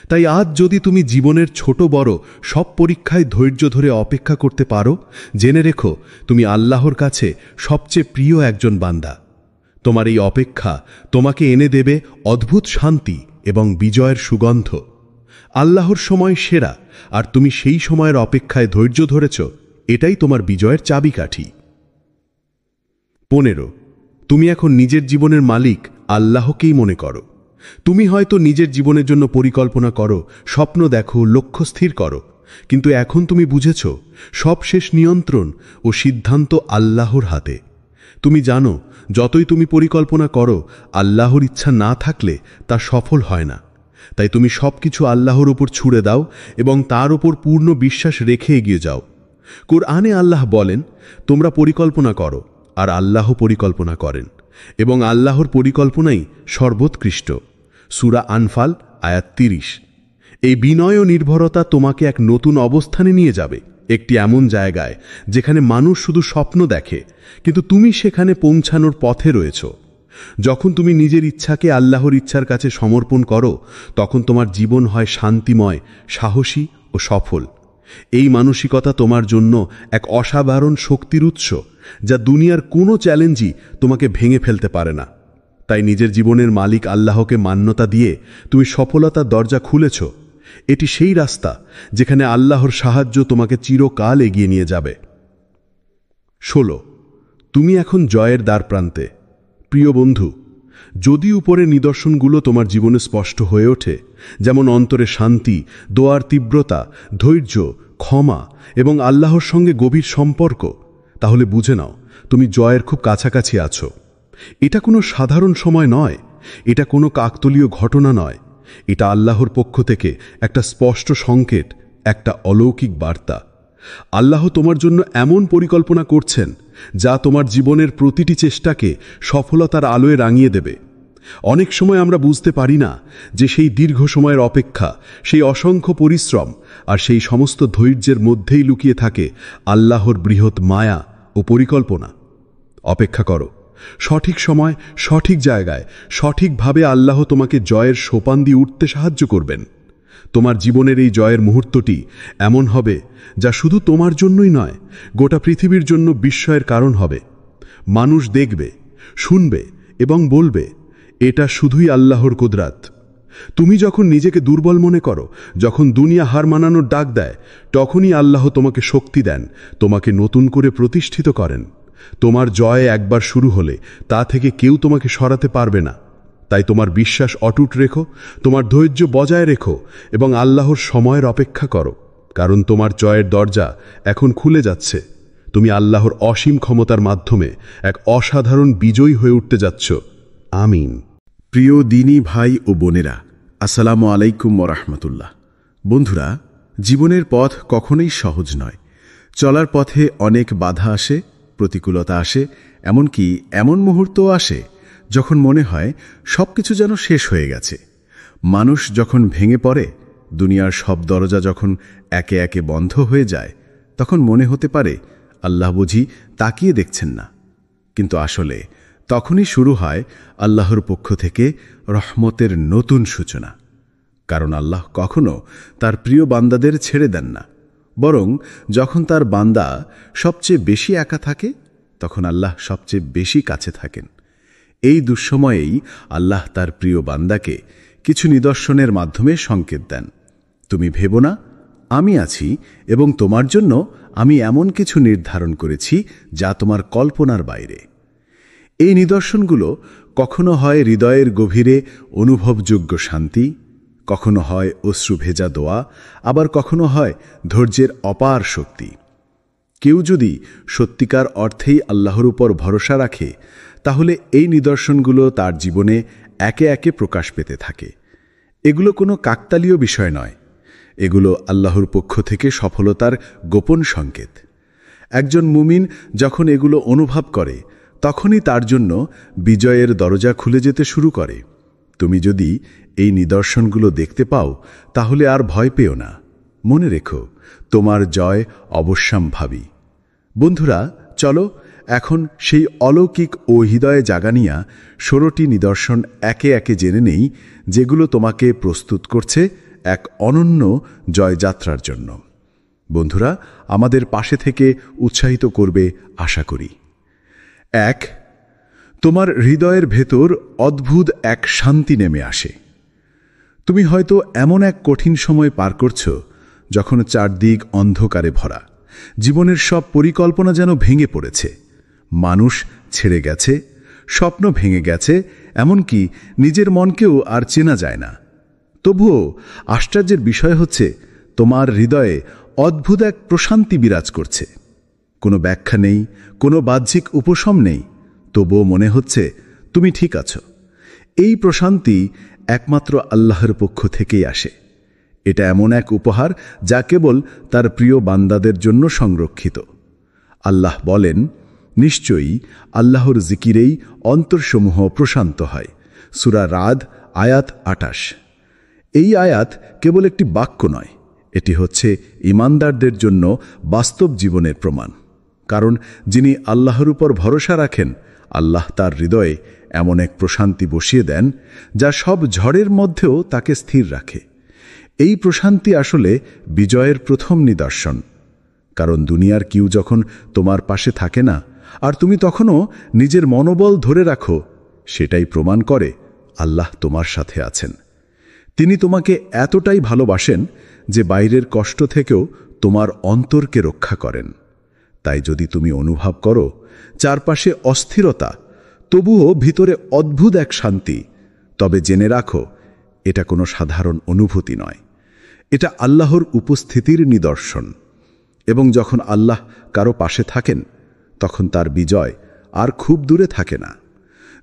তাই আজ যদি তুমি জীবনের ছোট বড় সব পরীক্ষায় ধৈর্য ধরে অপেক্ষা করতে পারো, জেনে রেখো তুমি আল্লাহর কাছে সবচেয়ে প্রিয় একজন বান্দা। তোমার এই অপেক্ষা তোমাকে এনে দেবে অদ্ভুত শান্তি এবং বিজয়ের সুগন্ধ। আল্লাহর সময় সেরা, আর তুমি সেই সময়ের অপেক্ষায় ধৈর্য ধরেছ, এটাই তোমার বিজয়ের চাবিকাঠি। 15, তুমি এখন নিজের জীবনের মালিক আল্লাহকেই মনে করো। তুমি হয়তো নিজের জীবনের জন্য পরিকল্পনা করো, স্বপ্ন দেখো, লক্ষ্য স্থির করো, কিন্তু এখন তুমি বুঝেছ সব শেষ নিয়ন্ত্রণ ও সিদ্ধান্ত আল্লাহর হাতে। তুমি জানো যতই তুমি পরিকল্পনা করো, আল্লাহর ইচ্ছা না থাকলে তা সফল হয় না। তাই তুমি সবকিছু আল্লাহর উপর ছুড়ে দাও এবং তার উপর পূর্ণ বিশ্বাস রেখে এগিয়ে যাও। কুরআনে আল্লাহ বলেন, তোমরা পরিকল্পনা করো আর আল্লাহ পরিকল্পনা করেন, এবং আল্লাহর পরিকল্পনাই সর্বোৎকৃষ্ট। সূরা আনফাল আয়াত 30। এই বিনয় ও নির্ভরতা তোমাকে এক নতুন অবস্থানে নিয়ে যাবে, একটি এমন জায়গায় যেখানে মানুষ শুধু স্বপ্ন দেখে, কিন্তু তুমি সেখানে পৌঁছানোর পথে রয়েছ। যখন তুমি নিজের ইচ্ছাকে আল্লাহর ইচ্ছার কাছে সমর্পণ করো, তখন তোমার জীবন হয় শান্তিময়, সাহসী ও সফল। এই মানসিকতা তোমার জন্য এক অসাধারণ শক্তির উৎস, যা দুনিয়ার কোনো চ্যালেঞ্জই তোমাকে ভেঙে ফেলতে পারে না। তাই নিজের জীবনের মালিক আল্লাহকে মান্যতা দিয়ে তুমি সফলতার দরজা খুলেছ। এটি সেই রাস্তা যেখানে আল্লাহর সাহায্য তোমাকে চিরকাল এগিয়ে নিয়ে যাবে। 16, তুমি এখন জয়ের দ্বারপ্রান্তে। প্রিয় বন্ধু, যদি উপরের নিদর্শনগুলো তোমার জীবনে স্পষ্ট হয়ে ওঠে, যেমন অন্তরে শান্তি, দোয়ার তীব্রতা, ধৈর্য, ক্ষমা এবং আল্লাহর সঙ্গে গভীর সম্পর্ক, তাহলে বুঝে নাও তুমি জয়ের খুব কাছাকাছি আছো। এটা কোনো সাধারণ সময় নয়, এটা কোনো কাকতালীয় ঘটনা নয়, এটা আল্লাহর পক্ষ থেকে একটা স্পষ্ট সংকেত, একটা অলৌকিক বার্তা। আল্লাহ তোমার জন্য এমন পরিকল্পনা করছেন যা তোমার জীবনের প্রতিটি চেষ্টাকে সফলতার আলোয় রাঙিয়ে দেবে। অনেক সময় আমরা বুঝতে পারি না যে সেই দীর্ঘ সময়ের অপেক্ষা, সেই অসংখ্য পরিশ্রম আর সেই সমস্ত ধৈর্যের মধ্যেই লুকিয়ে থাকে আল্লাহর বৃহৎ মায়া ও পরিকল্পনা। অপেক্ষা করো, সঠিক সময়, সঠিক জায়গায়, সঠিকভাবে আল্লাহ তোমাকে জয়ের সোপান দিয়ে উঠতে সাহায্য করবেন। তোমার জীবনের এই জয়ের মুহূর্তটি এমন হবে যা শুধু তোমার জন্যই নয়, গোটা পৃথিবীর জন্য বিস্ময়ের কারণ হবে। মানুষ দেখবে, শুনবে এবং বলবে, এটা শুধুই আল্লাহর কুদরত। তুমি যখন নিজেকে দুর্বল মনে করো, যখন দুনিয়া হার মানানোর ডাক দেয়, তখনই আল্লাহ তোমাকে শক্তি দেন, তোমাকে নতুন করে প্রতিষ্ঠিত করেন। তোমার জয় একবার শুরু হলে তা থেকে কেউ তোমাকে সরাতে পারবে না। তাই তোমার বিশ্বাস অটুট রেখো, তোমার ধৈর্য বজায় রেখো এবং আল্লাহর সময়ের অপেক্ষা করো, কারণ তোমার জয়ের দরজা এখন খুলে যাচ্ছে। তুমি আল্লাহর অসীম ক্ষমতার মাধ্যমে এক অসাধারণ বিজয়ী হয়ে উঠতে যাচ্ছ। আমিন। প্রিয় দিনী ভাই ও বোনেরা, আসসালামু আলাইকুম ওরহমতুল্লাহ। বন্ধুরা, জীবনের পথ কখনোই সহজ নয়। চলার পথে অনেক বাধা আসে, প্রতিকূলতা আসে, এমনকি এমন মুহূর্তও আসে যখন মনে হয় সবকিছু যেন শেষ হয়ে গেছে। মানুষ যখন ভেঙে পড়ে, দুনিয়ার সব দরজা যখন একে একে বন্ধ হয়ে যায়, তখন মনে হতে পারে আল্লাহ বুঝি তাকিয়ে দেখছেন না। কিন্তু আসলে তখনই শুরু হয় আল্লাহর পক্ষ থেকে রহমতের নতুন সূচনা। কারণ আল্লাহ কখনো তার প্রিয় বান্দাদের ছেড়ে দেন না, বরং যখন তার বান্দা সবচেয়ে বেশি একা থাকে, তখন আল্লাহ সবচেয়ে বেশি কাছে থাকেন। এই দুঃসময়েই আল্লাহ তার প্রিয় বান্দাকে কিছু নিদর্শনের মাধ্যমে সংকেত দেন। তুমি ভেবো না, আমি আছি এবং তোমার জন্য আমি এমন কিছু নির্ধারণ করেছি যা তোমার কল্পনার বাইরে। এই নিদর্শনগুলো কখনো হয় হৃদয়ের গভীরে অনুভবযোগ্য শান্তি, কখনো হয় অশ্রু ভেজা দোয়া, আবার কখনো হয় ধৈর্যের অপার শক্তি। কেউ যদি সত্যিকার অর্থেই আল্লাহর উপর ভরসা রাখে, তাহলে এই নিদর্শনগুলো তার জীবনে একে একে প্রকাশ পেতে থাকে। এগুলো কোনো কাকতালীয় বিষয় নয়, এগুলো আল্লাহর পক্ষ থেকে সফলতার গোপন সংকেত। একজন মুমিন যখন এগুলো অনুভব করে, তখনই তার জন্য বিজয়ের দরজা খুলে যেতে শুরু করে। তুমি যদি এই নিদর্শনগুলো দেখতে পাও, তাহলে আর ভয় পেও না। মনে রেখো, তোমার জয় অবশ্যম্ভাবী। বন্ধুরা, চলো এখন সেই অলৌকিক ও হৃদয়ে জাগানিয়া 16টি নিদর্শন একে একে জেনে নেই, যেগুলো তোমাকে প্রস্তুত করছে এক অনন্য জয়যাত্রার জন্য। বন্ধুরা, আমাদের পাশে থেকে উৎসাহিত করবে আশা করি। 1, তোমার হৃদয়ের ভেতর অদ্ভুত এক শান্তি নেমে আসে। তুমি হয়তো এমন এক কঠিন সময় পার করছো যখন চারদিক অন্ধকারে ভরা, জীবনের সব পরিকল্পনা যেন ভেঙে পড়েছে, মানুষ ছেড়ে গেছে, স্বপ্ন ভেঙে গেছে, এমনকি নিজের মনকেও আর চেনা যায় না। তবুও আশ্চর্যের বিষয় হচ্ছে তোমার হৃদয়ে অদ্ভুত এক প্রশান্তি বিরাজ করছে। কোনো ব্যাখ্যা নেই, কোনো বাহ্যিক উপশম নেই, তবুও মনে হচ্ছে তুমি ঠিক আছো। এই প্রশান্তি একমাত্র আল্লাহর পক্ষ থেকেই আসে। এটা এমন এক উপহার যা কেবল তার প্রিয় বান্দাদের জন্য সংরক্ষিত। আল্লাহ বলেন, নিশ্চয়ই আল্লাহর জিকিরেই অন্তরসমূহ প্রশান্ত হয়। সূরা রাদ আয়াত ২৮। এই আয়াত কেবল একটি বাক্য নয়, এটি হচ্ছে ঈমানদারদের জন্য বাস্তব জীবনের প্রমাণ। কারণ যিনি আল্লাহর উপর ভরসা রাখেন, আল্লাহ তার হৃদয়ে এমন এক প্রশান্তি বসিয়ে দেন যা সব ঝড়ের মধ্যেও তাকে স্থির রাখে। এই প্রশান্তি আসলে বিজয়ের প্রথম নিদর্শন। কারণ দুনিয়ার কেউ যখন তোমার পাশে থাকে না আর তুমি তখনও নিজের মনোবল ধরে রাখো, সেটাই প্রমাণ করে আল্লাহ তোমার সাথে আছেন। তিনি তোমাকে এতটাই ভালোবাসেন যে বাইরের কষ্ট থেকেও তোমার অন্তরকে রক্ষা করেন। তাই যদি তুমি অনুভব করো চারপাশে অস্থিরতা, তবুও ভিতরে অদ্ভুত এক শান্তি, তবে জেনে রাখো এটা কোনো সাধারণ অনুভূতি নয়, এটা আল্লাহর উপস্থিতির নিদর্শন। এবং যখন আল্লাহ কারো পাশে থাকেন, তখন তার বিজয় আর খুব দূরে থাকে না।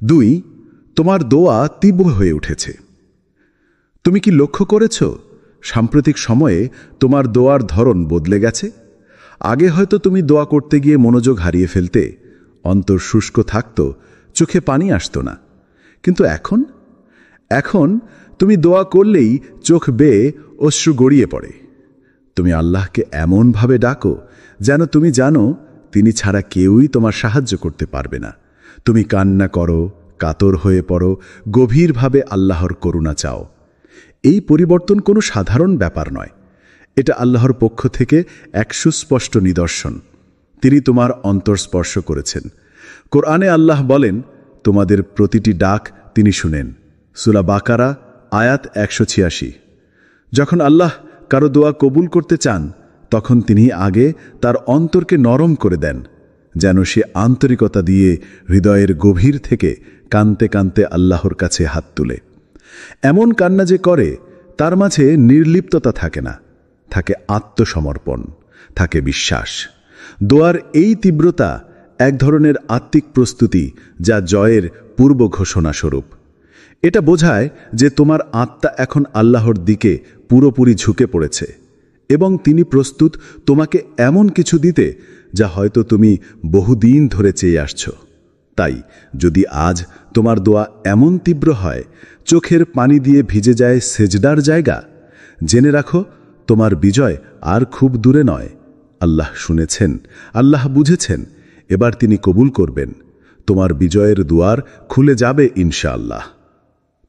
২. তোমার দোয়া তীব্র হয়ে উঠেছে। তুমি কি লক্ষ্য করেছ সাম্প্রতিক সময়ে তোমার দোয়ার ধরন বদলে গেছে? আগে হয়তো তুমি দোয়া করতে গিয়ে মনোযোগ হারিয়ে ফেলতে, অন্তর শুষ্ক থাকত, চোখে পানি আসতো না। কিন্তু এখন তুমি দোয়া করলেই চোখ বেয়ে অশ্রু গড়িয়ে পড়ে। তুমি আল্লাহকে এমনভাবে ডাকো যেন তুমি জানো তিনি ছাড়া কেউই তোমার সাহায্য করতে পারবে না। তুমি কান্না করো, কাতর হয়ে পড়ো, গভীরভাবে আল্লাহর করুণা চাও। এই পরিবর্তন কোনো সাধারণ ব্যাপার নয়, এটা আল্লাহর পক্ষ থেকে এক সুস্পষ্ট নিদর্শন। তিনি তোমার অন্তর স্পর্শ করেছেন। কোরআনে আল্লাহ বলেন, তোমাদের প্রতিটি ডাক তিনি শুনেন। সূরা বাকারা আয়াত ১৮৬। যখন আল্লাহ কারো দোয়া কবুল করতে চান, তখন তিনি আগে তার অন্তরকে নরম করে দেন, যেন সে আন্তরিকতা দিয়ে হৃদয়ের গভীর থেকে কাঁদতে কাঁদতে আল্লাহর কাছে হাত তুলে। এমন কান্না যে করে, তার মাঝে নির্লিপ্ততা থাকে না, থাকে আত্মসমর্পণ, থাকে বিশ্বাস। দোয়ার এই তীব্রতা এক ধরনের আত্মিক প্রস্তুতি, যা জয়ের পূর্ব ঘোষণা স্বরূপ। এটা বোঝায় যে তোমার আত্মা এখন আল্লাহর দিকে পুরোপুরি ঝুঁকে পড়েছে এবং তিনি প্রস্তুত তোমাকে এমন কিছু দিতে যা হয়তো তুমি বহুদিন ধরে চেয়ে আসছ। তাই যদি আজ তোমার দোয়া এমন তীব্র হয়, চোখের পানি দিয়ে ভিজে যায় সেজদার জায়গা, জেনে রাখো তোমার বিজয় আর খুব দূরে নয়। আল্লাহ শুনেছেন, আল্লাহ বুঝেছেন, এবার তিনি কবুল করবেন। তোমার বিজয়ের দুয়ার খুলে যাবে ইনশাআল্লাহ।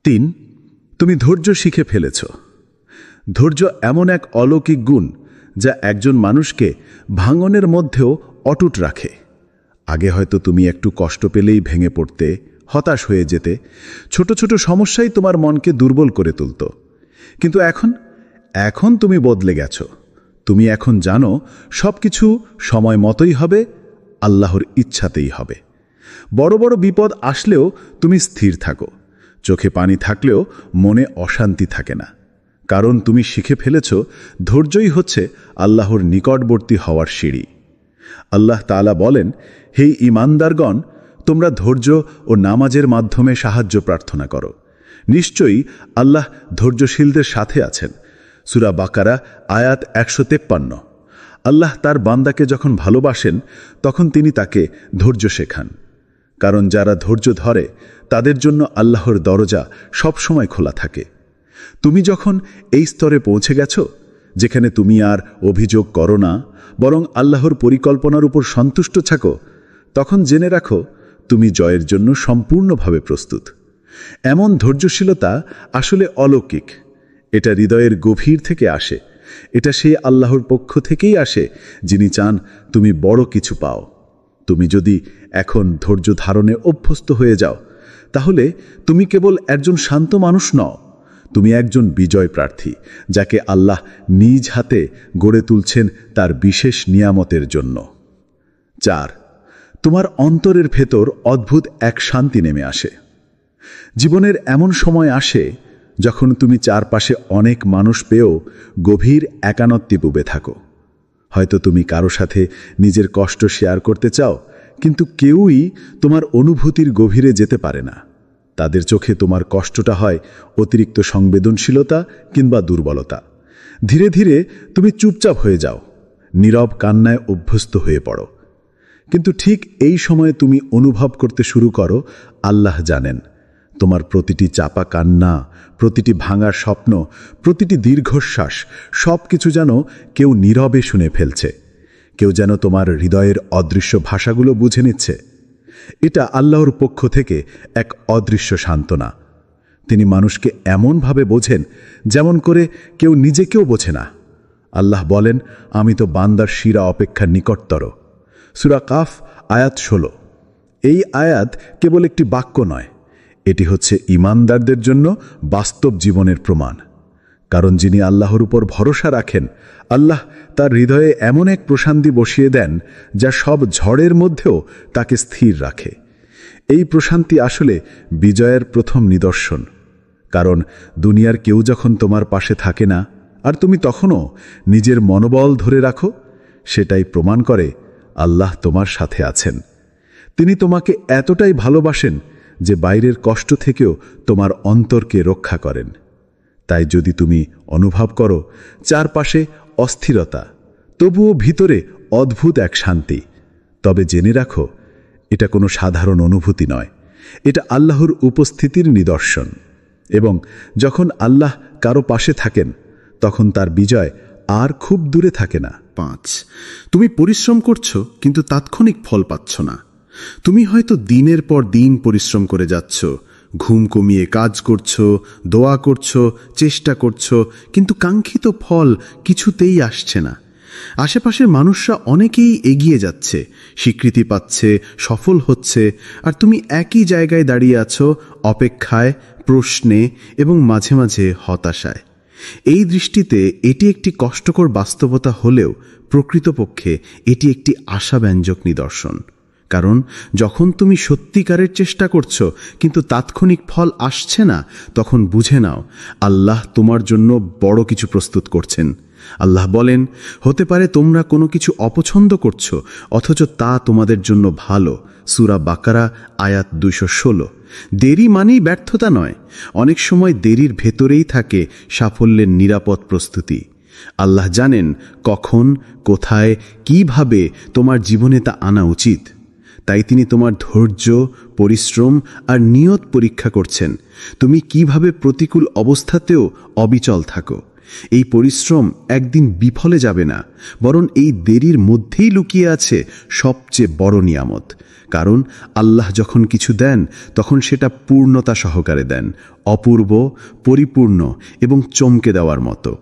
৩. তুমি ধৈর্য শিখে ফেলেছ। ধৈর্য এমন এক অলৌকিক গুণ যা একজন মানুষকে ভাঙনের মধ্যেও অটুট রাখে। আগে হয়তো তুমি একটু কষ্ট পেলেই ভেঙে পড়তে, হতাশ হয়ে যেতে, ছোট ছোট সমস্যাই তোমার মনকে দুর্বল করে তুলত। কিন্তু এখন তুমি বদলে গেছ। তুমি এখন জানো সবকিছু সময় মতোই হবে, আল্লাহর ইচ্ছাতেই হবে। বড় বড় বিপদ আসলেও তুমি স্থির থাকো, চোখে পানি থাকলেও মনে অশান্তি থাকে না। কারণ তুমি শিখে ফেলেছ ধৈর্যই হচ্ছে আল্লাহর নিকটবর্তী হওয়ার সিঁড়ি। আল্লাহ তাআলা বলেন, হে ঈমানদারগণ, তোমরা ধৈর্য ও নামাজের মাধ্যমে সাহায্য প্রার্থনা করো। নিশ্চয়ই আল্লাহ ধৈর্যশীলদের সাথে আছেন। সূরা বাকারা আয়াত ১৫৩। আল্লাহ তার বান্দাকে যখন ভালোবাসেন, তখন তিনি তাকে ধৈর্য শেখান। কারণ যারা ধৈর্য ধরে, তাদের জন্য আল্লাহর দরজা সবসময় খোলা থাকে। তুমি যখন এই স্তরে পৌঁছে গেছ, যেখানে তুমি আর অভিযোগ করো না, বরং আল্লাহর পরিকল্পনার উপর সন্তুষ্ট থাকো, তখন জেনে রাখো তুমি জয়ের জন্য সম্পূর্ণভাবে প্রস্তুত। এমন ধৈর্যশীলতা আসলে অলৌকিক। এটা হৃদয়ের গভীর থেকে আসে। এটা সেই আল্লাহর পক্ষ থেকেই আসে যিনি চান তুমি বড় কিছু পাও। তুমি যদি এখন ধৈর্য ধারণে অভ্যস্ত হয়ে যাও, তাহলে তুমি কেবল একজন শান্ত মানুষ নও, তুমি একজন বিজয় প্রার্থী, যাকে আল্লাহ নিজ হাতে গড়ে তুলছেন তার বিশেষ নিয়ামতের জন্য। ৪. তোমার অন্তরের ভেতর অদ্ভুত এক শান্তি নেমে আসে। জীবনের এমন সময় আসে যখন তুমি চারপাশে অনেক মানুষ পেয়েও গভীর একানত্বে ডুবে থাকো। হয়তো তুমি কারো সাথে নিজের কষ্ট শেয়ার করতে চাও, কিন্তু কেউই তোমার অনুভূতির গভীরে যেতে পারে না। তাদের চোখে তোমার কষ্টটা হয় অতিরিক্ত সংবেদনশীলতা কিংবা দুর্বলতা। ধীরে ধীরে তুমি চুপচাপ হয়ে যাও, নীরব কান্নায় অভ্যস্ত হয়ে পড়ো। কিন্তু ঠিক এই সময়ে তুমি অনুভব করতে শুরু করো, আল্লাহ জানেন তোমার প্রতিটি চাপা কান্না, প্রতিটি ভাঙা স্বপ্ন, প্রতিটি দীর্ঘশ্বাস, সব কিছু যেন কেউ নীরবে শুনে ফেলছে। কেউ যেন তোমার হৃদয়ের অদৃশ্য ভাষাগুলো বুঝে নিচ্ছে। এটা আল্লাহর পক্ষ থেকে এক অদৃশ্য সান্ত্বনা। তিনি মানুষকে এমনভাবে বোঝেন যেমন করে কেউ নিজেকেও বোঝে না। আল্লাহ বলেন, আমি তো বান্দার শিরা অপেক্ষা নিকটতর। সূরা কাফ আয়াত 16। এই আয়াত কেবল একটি বাক্য নয়, এটি হচ্ছে ঈমানদারদের জন্য বাস্তব জীবনের প্রমাণ। কারণ যিনি আল্লাহর উপর ভরসা রাখেন, আল্লাহ তার হৃদয়ে এমন এক প্রশান্তি বসিয়ে দেন যা সব ঝড়ের মধ্যেও তাকে স্থির রাখে। এই প্রশান্তি আসলে বিজয়ের প্রথম নিদর্শন। কারণ দুনিয়ার কেউ যখন তোমার পাশে থাকে না আর তুমি তখনও নিজের মনোবল ধরে রাখো, সেটাই প্রমাণ করে আল্লাহ তোমার সাথে আছেন। তিনি তোমাকে এতটাই ভালোবাসেন যে বাইরের কষ্ট থেকেও তোমার অন্তরকে রক্ষা করেন। তাই যদি তুমি অনুভব করো চারপাশে অস্থিরতা, তবুও ভিতরে অদ্ভুত এক শান্তি, তবে জেনে রাখো এটা কোনো সাধারণ অনুভূতি নয়, এটা আল্লাহর উপস্থিতির নিদর্শন। এবং যখন আল্লাহ কারো পাশে থাকেন, তখন তার বিজয় আর খুব দূরে থাকে না। 5, তুমি পরিশ্রম করছো কিন্তু তাৎক্ষণিক ফল পাচ্ছ না। তুমি হয়তো দিনের পর দিন পরিশ্রম করে যাচ্ছ, ঘুম কমিয়ে কাজ করছো, দোয়া করছো, চেষ্টা করছো, কিন্তু কাঙ্ক্ষিত ফল কিছুতেই আসছে না। আশেপাশের মানুষরা অনেকেই এগিয়ে যাচ্ছে, স্বীকৃতি পাচ্ছে, সফল হচ্ছে, আর তুমি একই জায়গায় দাঁড়িয়ে আছো, অপেক্ষায়, প্রশ্নে এবং মাঝে মাঝে হতাশায়। এই দৃষ্টিতে এটি একটি কষ্টকর বাস্তবতা হলেও প্রকৃতপক্ষে এটি একটি আশাব্যঞ্জক নিদর্শন। কারণ যখন তুমি সত্যিকারের চেষ্টা করছো কিন্তু তাৎক্ষণিক ফল আসছে না, তখন বুঝে নাও আল্লাহ তোমার জন্য বড় কিছু প্রস্তুত করছেন। আল্লাহ বলেন, হতে পারে তোমরা কোনো কিছু অপছন্দ করছো, অথচ তা তোমাদের জন্য ভালো। সূরা বাকারা আয়াত 216। দেরি মানেই ব্যর্থতা নয়, অনেক সময় দেরির ভেতরেই থাকে সাফল্যের নিরাপদ প্রস্তুতি। আল্লাহ জানেন কখন, কোথায়, কিভাবে তোমার জীবনে তা আনা উচিত। তাই তিনি তোমার ধৈর্য, পরিশ্রম আর নিয়ত পরীক্ষা করছেন। তুমি কিভাবে প্রতিকূল অবস্থাতেও অবিচল থাকো। এই পরিশ্রম একদিন বিফলে যাবে না, বরং এই দেরির মধ্যেই লুকিয়ে আছে সবচেয়ে বড় নিয়ামত। কারণ আল্লাহ যখন কিছু দেন তখন সেটা পূর্ণতা সহকারে দেন, অপূর্ব, পরিপূর্ণ এবং চমকে দেওয়ার মতো।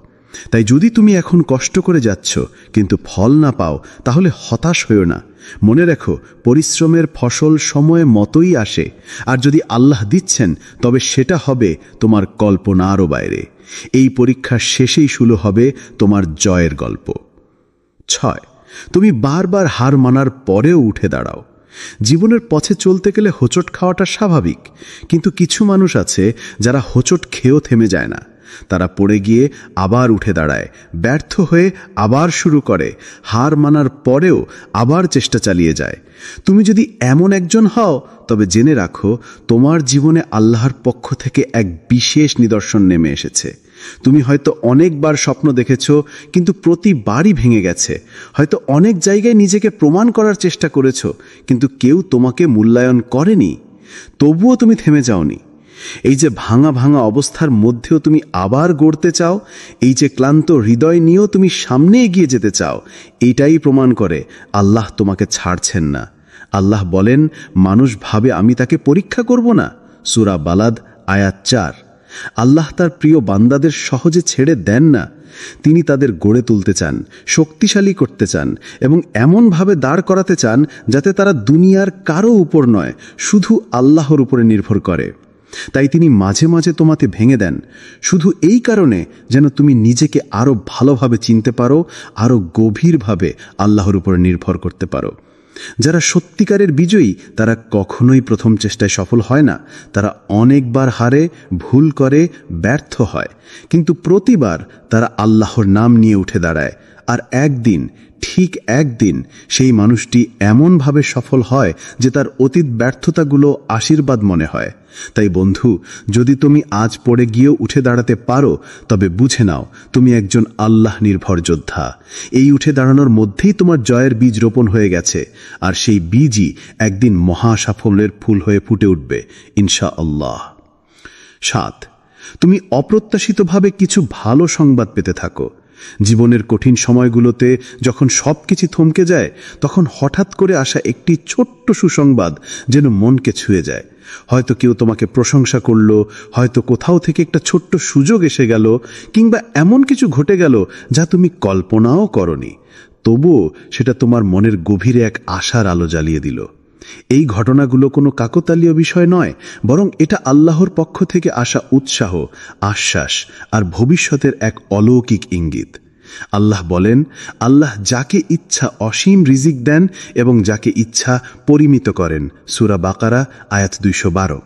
তাই যদি তুমি এখন কষ্ট করে যাচ্ছ কিন্তু ফল না পাও, তাহলে হতাশ হইও না। মনে রেখো, পরিশ্রমের ফসল সময় মতোই আসে, আর যদি আল্লাহ দিচ্ছেন তবে সেটা হবে তোমার কল্পনারও বাইরে। এই পরীক্ষার শেষেই শুরু হবে তোমার জয়ের গল্প। 6, তুমি বারবার হার মানার পরেও উঠে দাঁড়াও। জীবনের পথে চলতে গেলে হোঁচট খাওয়াটা স্বাভাবিক, কিন্তু কিছু মানুষ আছে যারা হোঁচট খেয়েও থেমে যায় না। তারা পড়ে গিয়ে আবার উঠে দাঁড়ায়, ব্যর্থ হয়ে আবার শুরু করে, হার মানার পরেও আবার চেষ্টা চালিয়ে যায়। তুমি যদি এমন একজন হও, তবে জেনে রাখো তোমার জীবনে আল্লাহর পক্ষ থেকে এক বিশেষ নিদর্শন নেমে এসেছে। তুমি হয়তো অনেকবার স্বপ্ন দেখেছো, কিন্তু প্রতিবারই ভেঙে গেছে। হয়তো অনেক জায়গায় নিজেকে প্রমাণ করার চেষ্টা করেছো, কিন্তু কেউ তোমাকে মূল্যায়ন করেনি। তবুও তুমি থেমে যাওনি। এই যে ভাঙা ভাঙা অবস্থার মধ্যেও তুমি আবার গড়তে চাও, এই যে ক্লান্ত হৃদয় নিয়েও তুমি সামনে এগিয়ে যেতে চাও, এটাই প্রমাণ করে আল্লাহ তোমাকে ছাড়ছেন না। আল্লাহ বলেন, মানুষ ভাবে আমি তাকে পরীক্ষা করব না। সূরা বালাদ আয়াত 4। আল্লাহ তার প্রিয় বান্দাদের সহজে ছেড়ে দেন না। তিনি তাদের গড়ে তুলতে চান, শক্তিশালী করতে চান এবং এমনভাবে দাঁড় করাতে চান যাতে তারা দুনিয়ার কারো উপর নয়, শুধু আল্লাহর উপরে নির্ভর করে। তাই তিনি মাঝে মাঝে তোমাকে ভেঙে দেন, শুধু এই কারণে যেন তুমি নিজেকে আরও ভালোভাবে চিনতে পারো, আরও গভীরভাবে আল্লাহর উপরে নির্ভর করতে পারো। যারা সত্যিকারের বিজয়ী তারা কখনোই প্রথম চেষ্টায় সফল হয় না। তারা অনেকবার হারে, ভুল করে, ব্যর্থ হয়, কিন্তু প্রতিবার তারা আল্লাহর নাম নিয়ে উঠে দাঁড়ায়। আর একদিন, ঠিক একদিন সেই মানুষটি এমনভাবে সফল হয় যে তার অতীত ব্যর্থতাগুলো আশীর্বাদ মনে হয়। তাই বন্ধু, যদি তুমি আজ পড়ে গিয়েও উঠে দাঁড়াতে পারো, তবে বুঝে নাও তুমি একজন আল্লাহ নির্ভর যোদ্ধা। এই উঠে দাঁড়ানোর মধ্যেই তোমার জয়ের বীজ রোপণ হয়ে গেছে, আর সেই বীজই একদিন মহা সাফল্যের ফুল হয়ে ফুটে উঠবে ইনশাআল্লাহ। 7, তুমি অপ্রত্যাশিতভাবে কিছু ভালো সংবাদ পেতে থাকো। জীবনের কঠিন সময়গুলোতে যখন সবকিছু থমকে যায়, তখন হঠাৎ করে আসা একটি ছোট্ট সুসংবাদ যেন মনকে ছুঁয়ে যায়। হয়তো কেউ তোমাকে প্রশংসা করলো, হয়তো কোথাও থেকে একটা ছোট্ট সুযোগ এসে গেল, কিংবা এমন কিছু ঘটে গেল যা তুমি কল্পনাও করনি। তবুও সেটা তোমার মনের গভীরে এক আশার আলো জ্বালিয়ে দিল। এই ঘটনাগুলো কোনো কাকতালীয় বিষয় নয়, বরং এটা আল্লাহর পক্ষ থেকে আসা উৎসাহ, আশ্বাস আর ভবিষ্যতের এক অলৌকিক ইঙ্গিত। আল্লাহ বলেন, আল্লাহ যাকে ইচ্ছা অসীম রিজিক দেন এবং যাকে ইচ্ছা পরিমিত করেন। সূরা বাকারা আয়াত 212।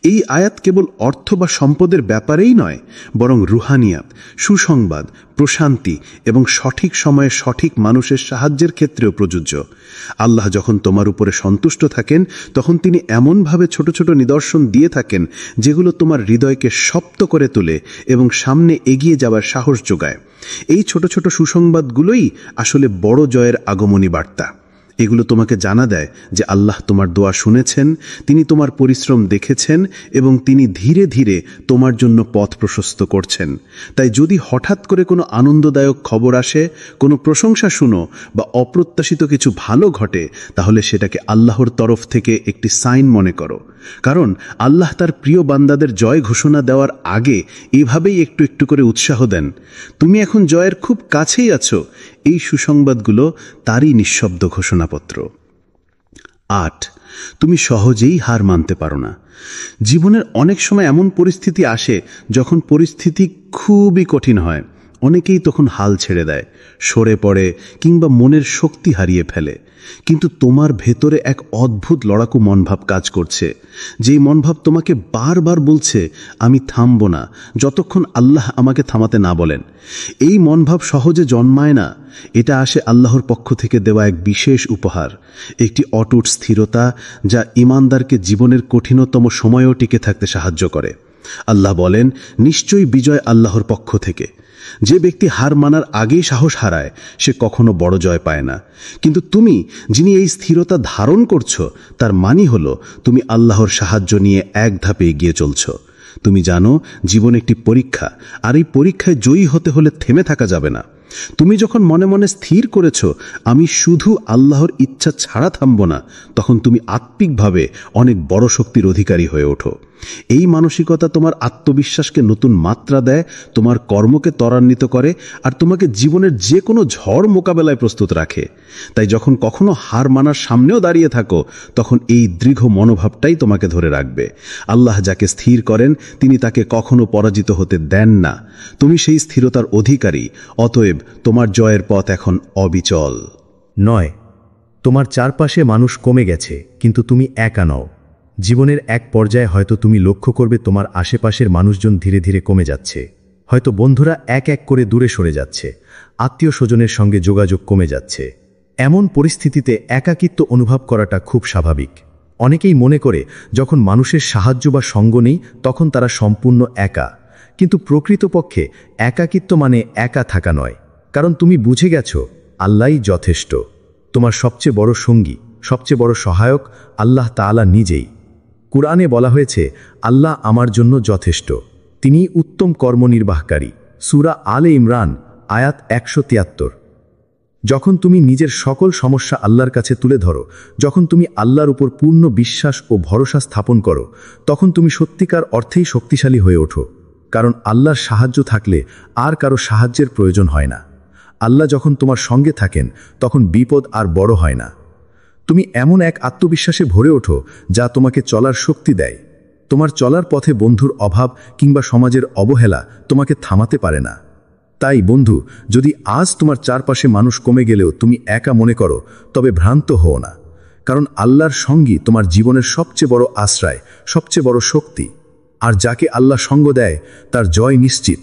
এই আয়াত কেবল অর্থ বা সম্পদের ব্যাপারেই নয়, বরং রুহানিয়াত, সুসংবাদ, প্রশান্তি এবং সঠিক সময়ে সঠিক মানুষের সাহায্যের ক্ষেত্রেও প্রযোজ্য। আল্লাহ যখন তোমার উপরে সন্তুষ্ট থাকেন, তখন তিনি এমনভাবে ছোট ছোট নিদর্শন দিয়ে থাকেন যেগুলো তোমার হৃদয়কে শক্ত করে তোলে এবং সামনে এগিয়ে যাওয়ার সাহস যোগায়। এই ছোট ছোট সুসংবাদগুলোই আসলে বড় জয়ের আগমনী বার্তা। এগুলো তোমাকে জানা দেয় যে আল্লাহ তোমার দোয়া শুনেছেন, তিনি তোমার পরিশ্রম দেখেছেন এবং তিনি ধীরে ধীরে তোমার জন্য পথ প্রশস্ত করছেন। তাই যদি হঠাৎ করে কোনো আনন্দদায়ক খবর আসে, কোনো প্রশংসা শুনো বা অপ্রত্যাশিত কিছু ভালো ঘটে, তাহলে সেটাকে আল্লাহর তরফ থেকে একটি সাইন মনে করো। কারণ আল্লাহ তার প্রিয় বান্দাদের জয় ঘোষণা দেওয়ার আগে এভাবেই একটু একটু করে উৎসাহ দেন। তুমি এখন জয়ের খুব কাছেই আছো। এই সুসংবাদগুলো তারই নিঃশব্দ ঘোষণাপত্র। 8, তুমি সহজেই হার মানতে পারো না। জীবনের অনেক সময় এমন পরিস্থিতি আসে যখন পরিস্থিতি খুবই কঠিন হয়। অনেকেই তখন হাল ছেড়ে দেয়, সরে পড়ে কিংবা মনের শক্তি হারিয়ে ফেলে। কিন্তু তোমার ভেতরে এক অদ্ভুত লড়াকু মনোভাব কাজ করছে, যেই মনোভাব তোমাকে বারবার বলছে, আমি থামব না যতক্ষণ আল্লাহ আমাকে থামাতে না বলেন। এই মনোভাব সহজে জন্মায় না, এটা আসে আল্লাহর পক্ষ থেকে দেওয়া এক বিশেষ উপহার, একটি অটুট স্থিরতা যা ঈমানদারকে জীবনের কঠিনতম সময়েও টিকে থাকতে সাহায্য করে। আল্লাহ বলেন, নিশ্চয়ই বিজয় আল্লাহর পক্ষ থেকে। যে ব্যক্তি হার মানার আগেই সাহস হারায়, সে কখনো বড় জয় পায় না। কিন্তু তুমি যিনি এই স্থিরতা ধারণ করছো, তার মানে হলো তুমি আল্লাহর সাহায্য নিয়ে এক ধাপে এগিয়ে চলছো। তুমি জানো জীবন একটি পরীক্ষা, আর এই পরীক্ষায় জয়ী হতে হলে থেমে থাকা যাবে না। তুমি যখন মনে মনে স্থির করেছ আমি শুধু আল্লাহর ইচ্ছা ছাড়া থামব না, তখন তুমি আত্মিকভাবে অনেক বড় শক্তির অধিকারী হয়ে ওঠো। এই মানসিকতা তোমার আত্মবিশ্বাসকে নতুন মাত্রা দেয়, তোমার কর্মকে ত্বরান্বিত করে আর তোমাকে জীবনের যে কোনো ঝড় মোকাবেলায় প্রস্তুত রাখে। তাই যখন কখনো হার মানার সামনেও দাঁড়িয়ে থাকো, তখন এই দৃঢ় মনোভাবটাই তোমাকে ধরে রাখবে। আল্লাহ যাকে স্থির করেন তিনি তাকে কখনো পরাজিত হতে দেন না। তুমি সেই স্থিরতার অধিকারী, অতএব তোমার জয়ের পথ এখন অবিচল। 9, তোমার চারপাশে মানুষ কমে গেছে, কিন্তু তুমি একা নও। জীবনের এক পর্যায়ে হয়তো তুমি লক্ষ্য করবে তোমার আশেপাশের মানুষজন ধীরে ধীরে কমে যাচ্ছে। হয়তো বন্ধুরা এক এক করে দূরে সরে যাচ্ছে, আত্মীয় স্বজনের সঙ্গে যোগাযোগ কমে যাচ্ছে। এমন পরিস্থিতিতে একাকিত্ব অনুভব করাটা খুব স্বাভাবিক। অনেকেই মনে করে যখন মানুষের সাহায্য বা সঙ্গ নেই তখন তারা সম্পূর্ণ একা। কিন্তু প্রকৃতপক্ষে একাকিত্ব মানে একা থাকা নয়, কারণ তুমি বুঝে গেছো আল্লাহই যথেষ্ট। তোমার সবচেয়ে বড় সঙ্গী, সবচেয়ে বড় সহায়ক আল্লাহ তাআলা নিজেই। কুরআনে বলা হয়েছে, আল্লাহ আমার জন্য যথেষ্ট, তিনি উত্তম কর্মনির্বাহকারী। সূরা আলে ইমরান আয়াত 173। যখন তুমি নিজের সকল সমস্যা আল্লাহর কাছে তুলে ধরো, যখন তুমি আল্লাহর উপর পূর্ণ বিশ্বাস ও ভরসা স্থাপন করো, তখন তুমি সত্যিকার অর্থেই শক্তিশালী হয়ে ওঠো। কারণ আল্লাহর সাহায্য থাকলে আর কারো সাহায্যের প্রয়োজন হয় না। আল্লাহ যখন তোমার সঙ্গে থাকেন তখন বিপদ আর বড় হয় না। তুমি এমন এক আত্মবিশ্বাসে ভরে ওঠো যা তোমাকে চলার শক্তি দেয়। তোমার চলার পথে বন্ধুর অভাব কিংবা সমাজের অবহেলা তোমাকে থামাতে পারে না। তাই বন্ধু, যদি আজ তোমার চারপাশে মানুষ কমে গেলেও তুমি একা মনে করো, তবে ভ্রান্ত হও না। কারণ আল্লাহর সঙ্গী তোমার জীবনের সবচেয়ে বড় আশ্রয়, সবচেয়ে বড় শক্তি। আর যাকে আল্লাহ সঙ্গ দেয় তার জয় নিশ্চিত।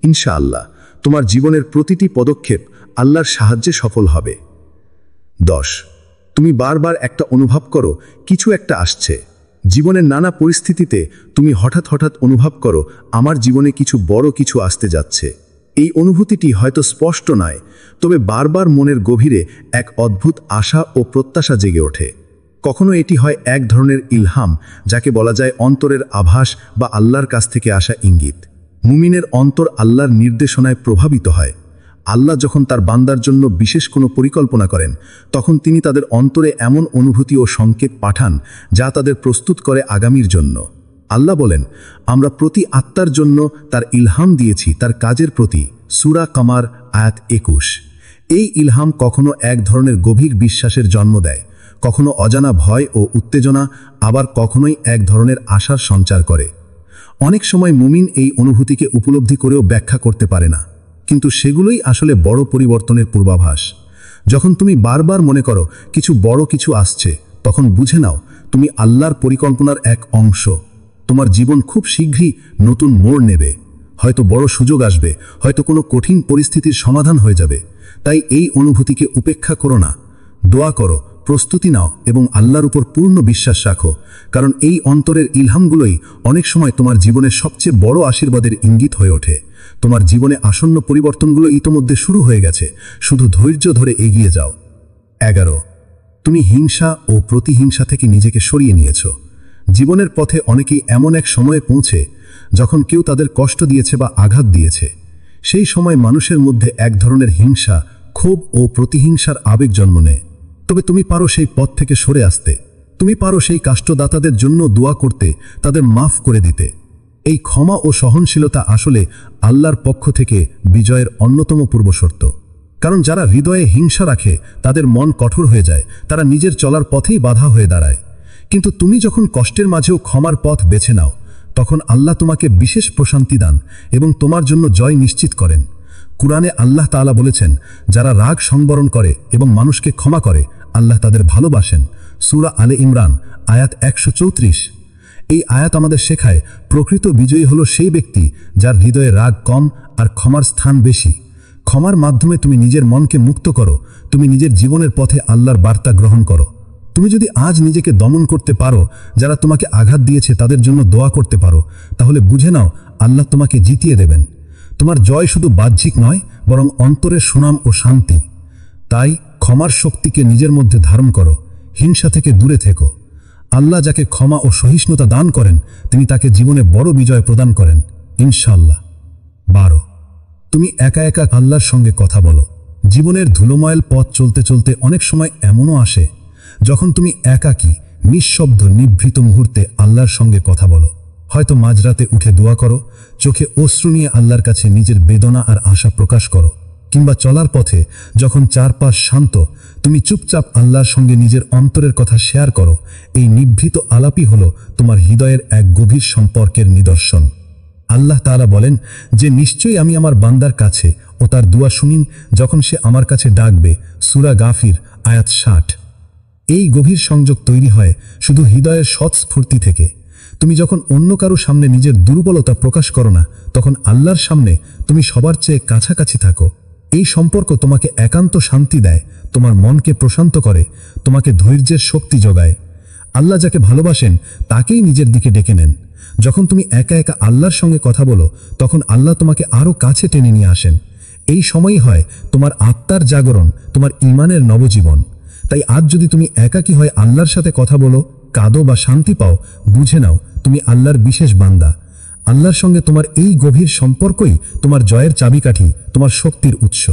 ইনশাআল্লাহ তোমার জীবনের প্রতিটি পদক্ষেপ আল্লাহর সাহায্যে সফল হবে। 10, তুমি বারবার একটা অনুভব করো কিছু একটা আসছে। জীবনের নানা পরিস্থিতিতে তুমি হঠাৎ হঠাৎ অনুভব করো আমার জীবনে কিছু বড় কিছু আসতে যাচ্ছে। এই অনুভূতিটি হয়তো স্পষ্ট নয়, তবে বারবার মনের গভীরে এক অদ্ভুত আশা ও প্রত্যাশা জেগে ওঠে। কখনো এটি হয় এক ধরনের ইলহাম, যাকে বলা যায় অন্তরের আভাস বা আল্লাহর কাছ থেকে আসা ইঙ্গিত। মুমিনের অন্তর আল্লাহর নির্দেশনায় প্রভাবিত হয়। আল্লাহ যখন তার বান্দার জন্য বিশেষ কোনো পরিকল্পনা করেন, তখন তিনি তাদের অন্তরে এমন অনুভূতি ও সংকেত পাঠান যা তাদের প্রস্তুত করে আগামীর জন্য। আল্লাহ বলেন, আমরা প্রতি আত্মার জন্য তার ইলহাম দিয়েছি তার কাজের প্রতি। সূরা কামার আয়াত 21। এই ইলহাম কখনো এক ধরনের গভীর বিশ্বাসের জন্ম দেয়, কখনো অজানা ভয় ও উত্তেজনা, আবার কখনোই এক ধরনের আশার সঞ্চার করে। অনেক সময় মুমিন এই অনুভূতিকে উপলব্ধি করেও ব্যাখ্যা করতে পারে না, কিন্তু সেগুলোই আসলে বড় পরিবর্তনের পূর্বাভাস। যখন তুমি বারবার মনে করো কিছু বড় কিছু আসছে, তখন বুঝে নাও তুমি আল্লাহর পরিকল্পনার এক অংশ। তোমার জীবন খুব শীঘ্রই নতুন মোড় নেবে। হয়তো বড় সুযোগ আসবে, হয়তো কোনো কঠিন পরিস্থিতির সমাধান হয়ে যাবে। তাই এই অনুভূতিকে উপেক্ষা করো না, দোয়া করো, প্রস্তুতি নাও এবং আল্লাহর উপর পূর্ণ বিশ্বাস রাখো। কারণ এই অন্তরের ইলহামগুলোই অনেক সময় তোমার জীবনের সবচেয়ে বড় আশীর্বাদের ইঙ্গিত হয়ে ওঠে। তোমার জীবনে আসন্ন পরিবর্তনগুলো ইতোমধ্যে শুরু হয়ে গেছে, শুধু ধৈর্য ধরে এগিয়ে যাও। 11, তুমি হিংসা ও প্রতিহিংসা থেকে নিজেকে সরিয়ে নিয়েছ। জীবনের পথে অনেকেই এমন এক সময়ে পৌঁছে যখন কেউ তাদের কষ্ট দিয়েছে বা আঘাত দিয়েছে। সেই সময় মানুষের মধ্যে এক ধরনের হিংসা, ক্ষোভ ও প্রতিহিংসার আবেগ জন্ম নেয়। তবে তুমি পারো সেই পথ থেকে সরে আসতে। তুমি পারো সেই কষ্টদাতাদের জন্য দোয়া করতে, তাদের মাফ করে দিতে। এই ক্ষমা ও সহনশীলতা আসলে আল্লাহর পক্ষ থেকে বিজয়ের অন্যতম পূর্বশর্ত। কারণ যারা হৃদয়ে হিংসা রাখে তাদের মন কঠোর হয়ে যায়, তারা নিজের চলার পথেই বাধা হয়ে দাঁড়ায়। কিন্তু তুমি যখন কষ্টের মাঝেও ক্ষমার পথ বেছে নাও, তখন আল্লাহ তোমাকে বিশেষ প্রশান্তি দান এবং তোমার জন্য জয় নিশ্চিত করেন। কুরআনে আল্লাহ তাআলা বলেছেন, যারা রাগ সংবরণ করে এবং মানুষকে ক্ষমা করে, আল্লাহ তাদের ভালোবাসেন। সূরা আলে ইমরান আয়াত 134। এই আয়াত আমাদের শেখায় প্রকৃত বিজয়ী হলো সেই ব্যক্তি যার হৃদয়ে রাগ কম আর ক্ষমার স্থান বেশি। ক্ষমার মাধ্যমে তুমি নিজের মনকে মুক্ত করো, তুমি নিজের জীবনের পথে আল্লাহর বার্তা গ্রহণ করো। তুমি যদি আজ নিজেকে দমন করতে পারো, যারা তোমাকে আঘাত দিয়েছে তাদের জন্য দোয়া করতে পারো, তাহলে বুঝে নাও আল্লাহ তোমাকে জিতিয়ে দেবেন। তোমার জয় শুধু বাহ্যিক নয়, বরং অন্তরের সুনাম ও শান্তি। তাই ক্ষমার শক্তিকে নিজের মধ্যে ধারণ করো, হিংসা থেকে দূরে থেকো। আল্লাহ যাকে ক্ষমা ও সহিষ্ণুতা দান করেন, তিনি তাকে জীবনে বড় বিজয় প্রদান করেন ইনশাআল্লাহ। 12, তুমি একা একা আল্লাহর সঙ্গে কথা বলো। জীবনের ধুলোময়েল পথ চলতে চলতে অনেক সময় এমনও আসে যখন তুমি একাকী, নিঃশব্দ, নিভৃত মুহূর্তে আল্লাহর সঙ্গে কথা বলো। হয়তো মাঝরাতে উঠে দোয়া করো, চোখে অশ্রু নিয়ে আল্লাহর কাছে নিজের বেদনা আর আশা প্রকাশ করো, কিংবা চলার পথে যখন চারপাশ শান্ত, তুমি চুপচাপ আল্লাহর সঙ্গে নিজের অন্তরের কথা শেয়ার করো। এই নিভৃত আলাপই হলো তোমার হৃদয়ের এক গভীর সম্পর্কের নিদর্শন। আল্লাহ তাআলা বলেন যে নিশ্চয়ই আমি আমার বান্দার কাছে ও তার দোয়া শুনিন যখন সে আমার কাছে ডাকবে। সূরা গাফির আয়াত 60। এই গভীর সংযোগ তৈরি হয় শুধু হৃদয়ের স্বতঃস্ফূর্তি থেকে। তুমি যখন অন্য কারো সামনে নিজের দুর্বলতা প্রকাশ করো না, তখন আল্লাহর সামনে তুমি সবার চেয়ে কাছাকাছি থাকো। এই সম্পর্ক তোমাকে একান্ত শান্তি দেয়, তোমার মনকে প্রশান্ত করে, তোমাকে ধৈর্যের শক্তি যোগায়। আল্লাহ যাকে ভালোবাসেন তাকেই নিজের দিকে ডেকে নেন। যখন তুমি একা একা আল্লাহর সঙ্গে কথা বলো, তখন আল্লাহ তোমাকে আরো কাছে টেনে নিয়ে আসেন। এই সময়ই হয় তোমার আত্মার জাগরণ, তোমার ঈমানের নবজীবন। তাই আজ যদি তুমি একাকী হয়ে আল্লাহর সাথে কথা বলো, কাঁদো বা শান্তি পাও, বুঝে নাও তুমি আল্লাহর বিশেষ বান্দা। আল্লাহর সঙ্গে তোমার এই গভীর সম্পর্কই তোমার জয়ের চাবিকাঠি, তোমার শক্তির উৎস।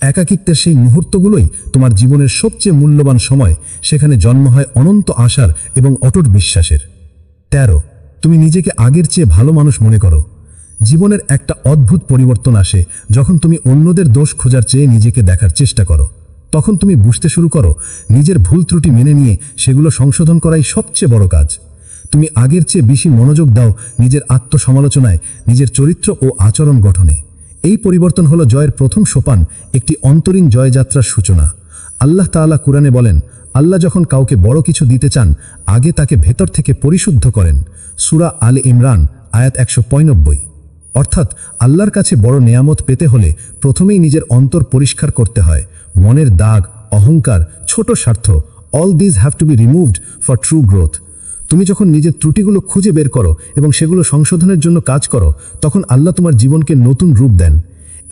একাকিত্বের সেই মুহূর্তগুলোই তোমার জীবনের সবচেয়ে মূল্যবান সময়। সেখানে জন্ম হয় অনন্ত আশার এবং অটুট বিশ্বাসের। 13, তুমি নিজেকে আগের চেয়ে ভালো মানুষ মনে করো। জীবনের একটা অদ্ভুত পরিবর্তন আসে যখন তুমি অন্যদের দোষ খোঁজার চেয়ে নিজেকে দেখার চেষ্টা করো। তখন তুমি বুঝতে শুরু করো নিজের ভুল ত্রুটি মেনে নিয়ে সেগুলো সংশোধন করাই সবচেয়ে বড় কাজ। তুমি আগের চেয়ে বেশি মনোযোগ দাও নিজের আত্মসমালোচনায়, নিজের চরিত্র ও আচরণ গঠনে। এই পরিবর্তন হল জয়ের প্রথম সোপান, একটি অন্তরীণ জয়যাত্রার সূচনা। আল্লাহ তাআলা কুরআনে বলেন, আল্লাহ যখন কাউকে বড় কিছু দিতে চান আগে তাকে ভেতর থেকে পরিশুদ্ধ করেন। সূরা আলে ইমরান আয়াত 195। অর্থাৎ আল্লাহর কাছে বড় নেয়ামত পেতে হলে প্রথমেই নিজের অন্তর পরিষ্কার করতে হয়। মনের দাগ, অহংকার, ছোট স্বার্থ, all this have to B removed for true growth. তুমি যখন নিজের ত্রুটিগুলো খুঁজে বের করো এবং সেগুলো সংশোধনের জন্য কাজ করো, তখন আল্লাহ তোমার জীবনকে নতুন রূপ দেন।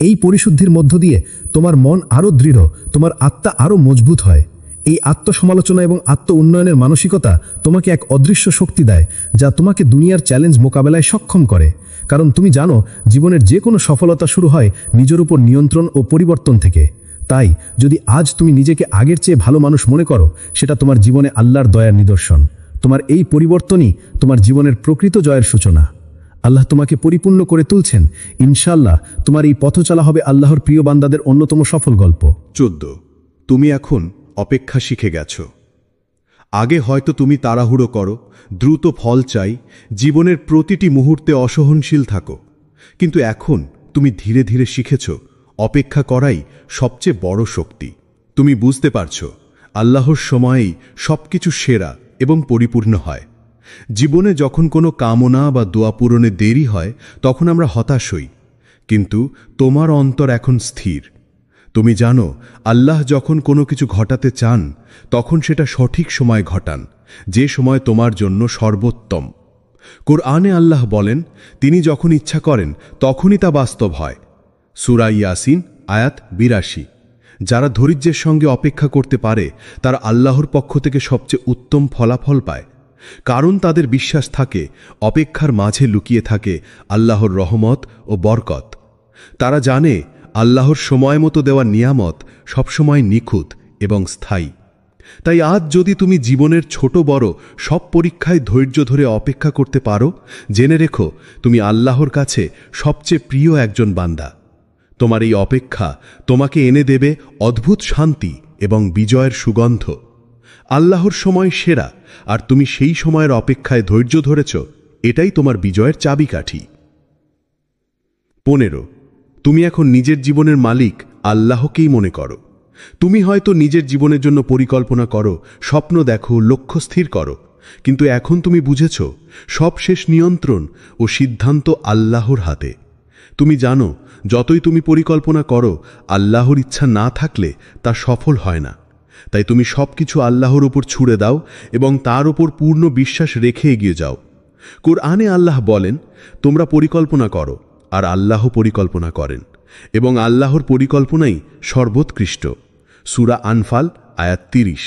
এই পরিশুদ্ধির মধ্য দিয়ে তোমার মন আরও দৃঢ়, তোমার আত্মা আরও মজবুত হয়। এই আত্মসমালোচনা এবং আত্ম উন্নয়নের মানসিকতা তোমাকে এক অদৃশ্য শক্তি দেয়, যা তোমাকে দুনিয়ার চ্যালেঞ্জ মোকাবেলায় সক্ষম করে। কারণ তুমি জানো, জীবনের যে কোনো সফলতা শুরু হয় নিজের উপর নিয়ন্ত্রণ ও পরিবর্তন থেকে। তাই যদি আজ তুমি নিজেকে আগের চেয়ে ভালো মানুষ মনে করো, সেটা তোমার জীবনে আল্লাহর দয়ার নিদর্শন। তোমার এই পরিবর্তনই তোমার জীবনের প্রকৃত জয়ের সূচনা। আল্লাহ তোমাকে পরিপূর্ণ করে তুলছেন। ইনশাআল্লাহ তোমার এই পথচলা হবে আল্লাহর প্রিয় বান্দাদের অন্যতম সফল গল্প। 14 তুমি এখন অপেক্ষা শিখে গেছ। আগে হয়তো তুমি তাড়াহুড়ো করো, দ্রুত ফল চাই, জীবনের প্রতিটি মুহূর্তে অসহনশীল থাকো। কিন্তু এখন তুমি ধীরে ধীরে শিখেছ অপেক্ষা করাই সবচেয়ে বড় শক্তি। তুমি বুঝতে পারছ আল্লাহর সময়েই সবকিছু সেরা এবং পরিপূর্ণ হয়। জীবনে যখন কোনো কামনা বা দোয়া পূরণে দেরি হয় তখন আমরা হতাশ হই, কিন্তু তোমার অন্তর এখন স্থির। তুমি জানো আল্লাহ যখন কোনো কিছু ঘটাতে চান তখন সেটা সঠিক সময় ঘটান, যে সময় তোমার জন্য সর্বোত্তম। কোরআনে আল্লাহ বলেন, তিনি যখন ইচ্ছা করেন তখনই তা বাস্তব হয়। সূরা ইয়াসিন আয়াত 82। যারা ধৈর্যের সঙ্গে অপেক্ষা করতে পারে তারা আল্লাহর পক্ষ থেকে সবচেয়ে উত্তম ফলাফল পায়, কারণ তাদের বিশ্বাস থাকে অপেক্ষার মাঝে লুকিয়ে থাকে আল্লাহর রহমত ও বরকত। তারা জানে আল্লাহর সময় মতো দেওয়া নিয়ামত সবসময় নিখুঁত এবং স্থায়ী। তাই আজ যদি তুমি জীবনের ছোট বড় সব পরীক্ষায় ধৈর্য ধরে অপেক্ষা করতে পারো, জেনে রেখো তুমি আল্লাহর কাছে সবচেয়ে প্রিয় একজন বান্দা। তোমার এই অপেক্ষা তোমাকে এনে দেবে অদ্ভুত শান্তি এবং বিজয়ের সুগন্ধ। আল্লাহর সময় সেরা, আর তুমি সেই সময়ের অপেক্ষায় ধৈর্য ধরেছ, এটাই তোমার বিজয়ের চাবিকাঠি। 15 তুমি এখন নিজের জীবনের মালিক আল্লাহকেই মনে করো। তুমি হয়তো নিজের জীবনের জন্য পরিকল্পনা করো, স্বপ্ন দেখো, লক্ষ্য স্থির করো, কিন্তু এখন তুমি বুঝেছ সব শেষ নিয়ন্ত্রণ ও সিদ্ধান্ত আল্লাহর হাতে। তুমি জানো যতই তুমি পরিকল্পনা করো, আল্লাহর ইচ্ছা না থাকলে তা সফল হয় না। তাই তুমি সবকিছু আল্লাহর উপর ছুড়ে দাও এবং তার উপর পূর্ণ বিশ্বাস রেখে এগিয়ে যাও। কোরআনে আল্লাহ বলেন, তোমরা পরিকল্পনা করো আর আল্লাহ পরিকল্পনা করেন, এবং আল্লাহর পরিকল্পনাই সর্বোৎকৃষ্ট। সূরা আনফাল আয়াত 30।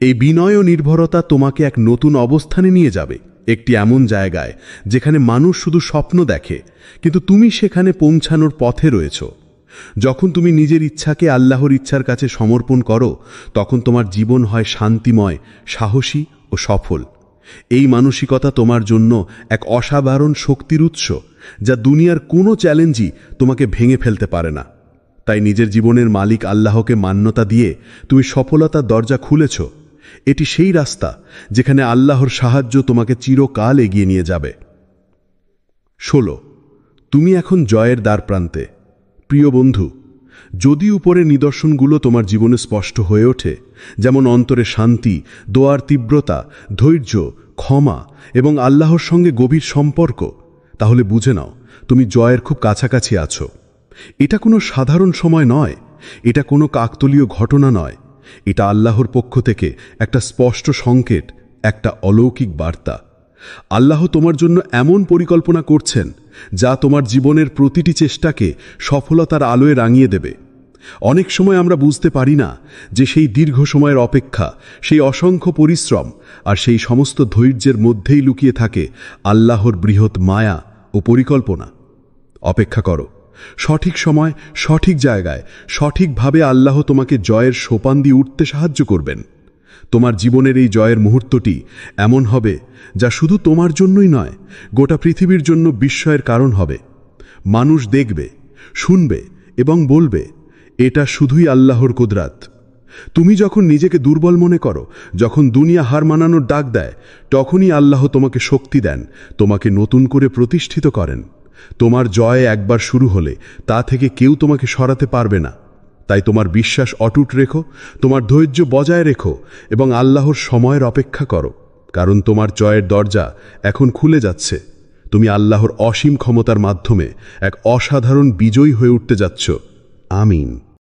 এই বিনয় ও নির্ভরতা তোমাকে এক নতুন অবস্থানে নিয়ে যাবে, একটি এমন জায়গায় যেখানে মানুষ শুধু স্বপ্ন দেখে, কিন্তু তুমি সেখানে পৌঁছানোর পথে রয়েছ। যখন তুমি নিজের ইচ্ছাকে আল্লাহর ইচ্ছার কাছে সমর্পণ করো, তখন তোমার জীবন হয় শান্তিময়, সাহসী ও সফল। এই মানসিকতা তোমার জন্য এক অসাধারণ শক্তির উৎস, যা দুনিয়ার কোনো চ্যালেঞ্জই তোমাকে ভেঙে ফেলতে পারে না। তাই নিজের জীবনের মালিক আল্লাহকে মান্যতা দিয়ে তুমি সফলতার দরজা খুলেছ। এটি সেই রাস্তা যেখানে আল্লাহর সাহায্য তোমাকে চিরকাল এগিয়ে নিয়ে যাবে। 16 তুমি এখন জয়ের দ্বারপ্রান্তে। প্রিয় বন্ধু, যদি উপরের নিদর্শনগুলো তোমার জীবনে স্পষ্ট হয়ে ওঠে, যেমন অন্তরে শান্তি, দোয়ার তীব্রতা, ধৈর্য, ক্ষমা এবং আল্লাহর সঙ্গে গভীর সম্পর্ক, তাহলে বুঝে নাও তুমি জয়ের খুব কাছাকাছি আছো। এটা কোনো সাধারণ সময় নয়, এটা কোনো কাকতালীয় ঘটনা নয়, এটা আল্লাহর পক্ষ থেকে একটা স্পষ্ট সংকেত, একটা অলৌকিক বার্তা। আল্লাহ তোমার জন্য এমন পরিকল্পনা করছেন যা তোমার জীবনের প্রতিটি চেষ্টাকে সফলতার আলোয় রাঙিয়ে দেবে। অনেক সময় আমরা বুঝতে পারি না যে সেই দীর্ঘ সময়ের অপেক্ষা, সেই অসংখ্য পরিশ্রম আর সেই সমস্ত ধৈর্যের মধ্যেই লুকিয়ে থাকে আল্লাহর বৃহৎ মায়া ও পরিকল্পনা। অপেক্ষা করো, সঠিক সময়, সঠিক জায়গায়, সঠিকভাবে আল্লাহ তোমাকে জয়ের সোপান দিয়ে উঠতে সাহায্য করবেন। তোমার জীবনের এই জয়ের মুহূর্তটি এমন হবে যা শুধু তোমার জন্যই নয়, গোটা পৃথিবীর জন্য বিস্ময়ের কারণ হবে। মানুষ দেখবে, শুনবে এবং বলবে, এটা শুধুই আল্লাহর কুদরত। তুমি যখন নিজেকে দুর্বল মনে করো, যখন দুনিয়া হার মানানোর ডাক দেয়, তখনই আল্লাহ তোমাকে শক্তি দেন, তোমাকে নতুন করে প্রতিষ্ঠিত করেন। তোমার জয় একবার শুরু হলে তা থেকে কেউ তোমাকে সরাতে পারবে না। তাই তোমার বিশ্বাস অটুট রেখো, তোমার ধৈর্য বজায় রেখো এবং আল্লাহর সময়ের অপেক্ষা করো, কারণ তোমার জয়ের দরজা এখন খুলে যাচ্ছে। তুমি আল্লাহর অসীম ক্ষমতার মাধ্যমে এক অসাধারণ বিজয়ী হয়ে উঠতে যাচ্ছ। আমিন।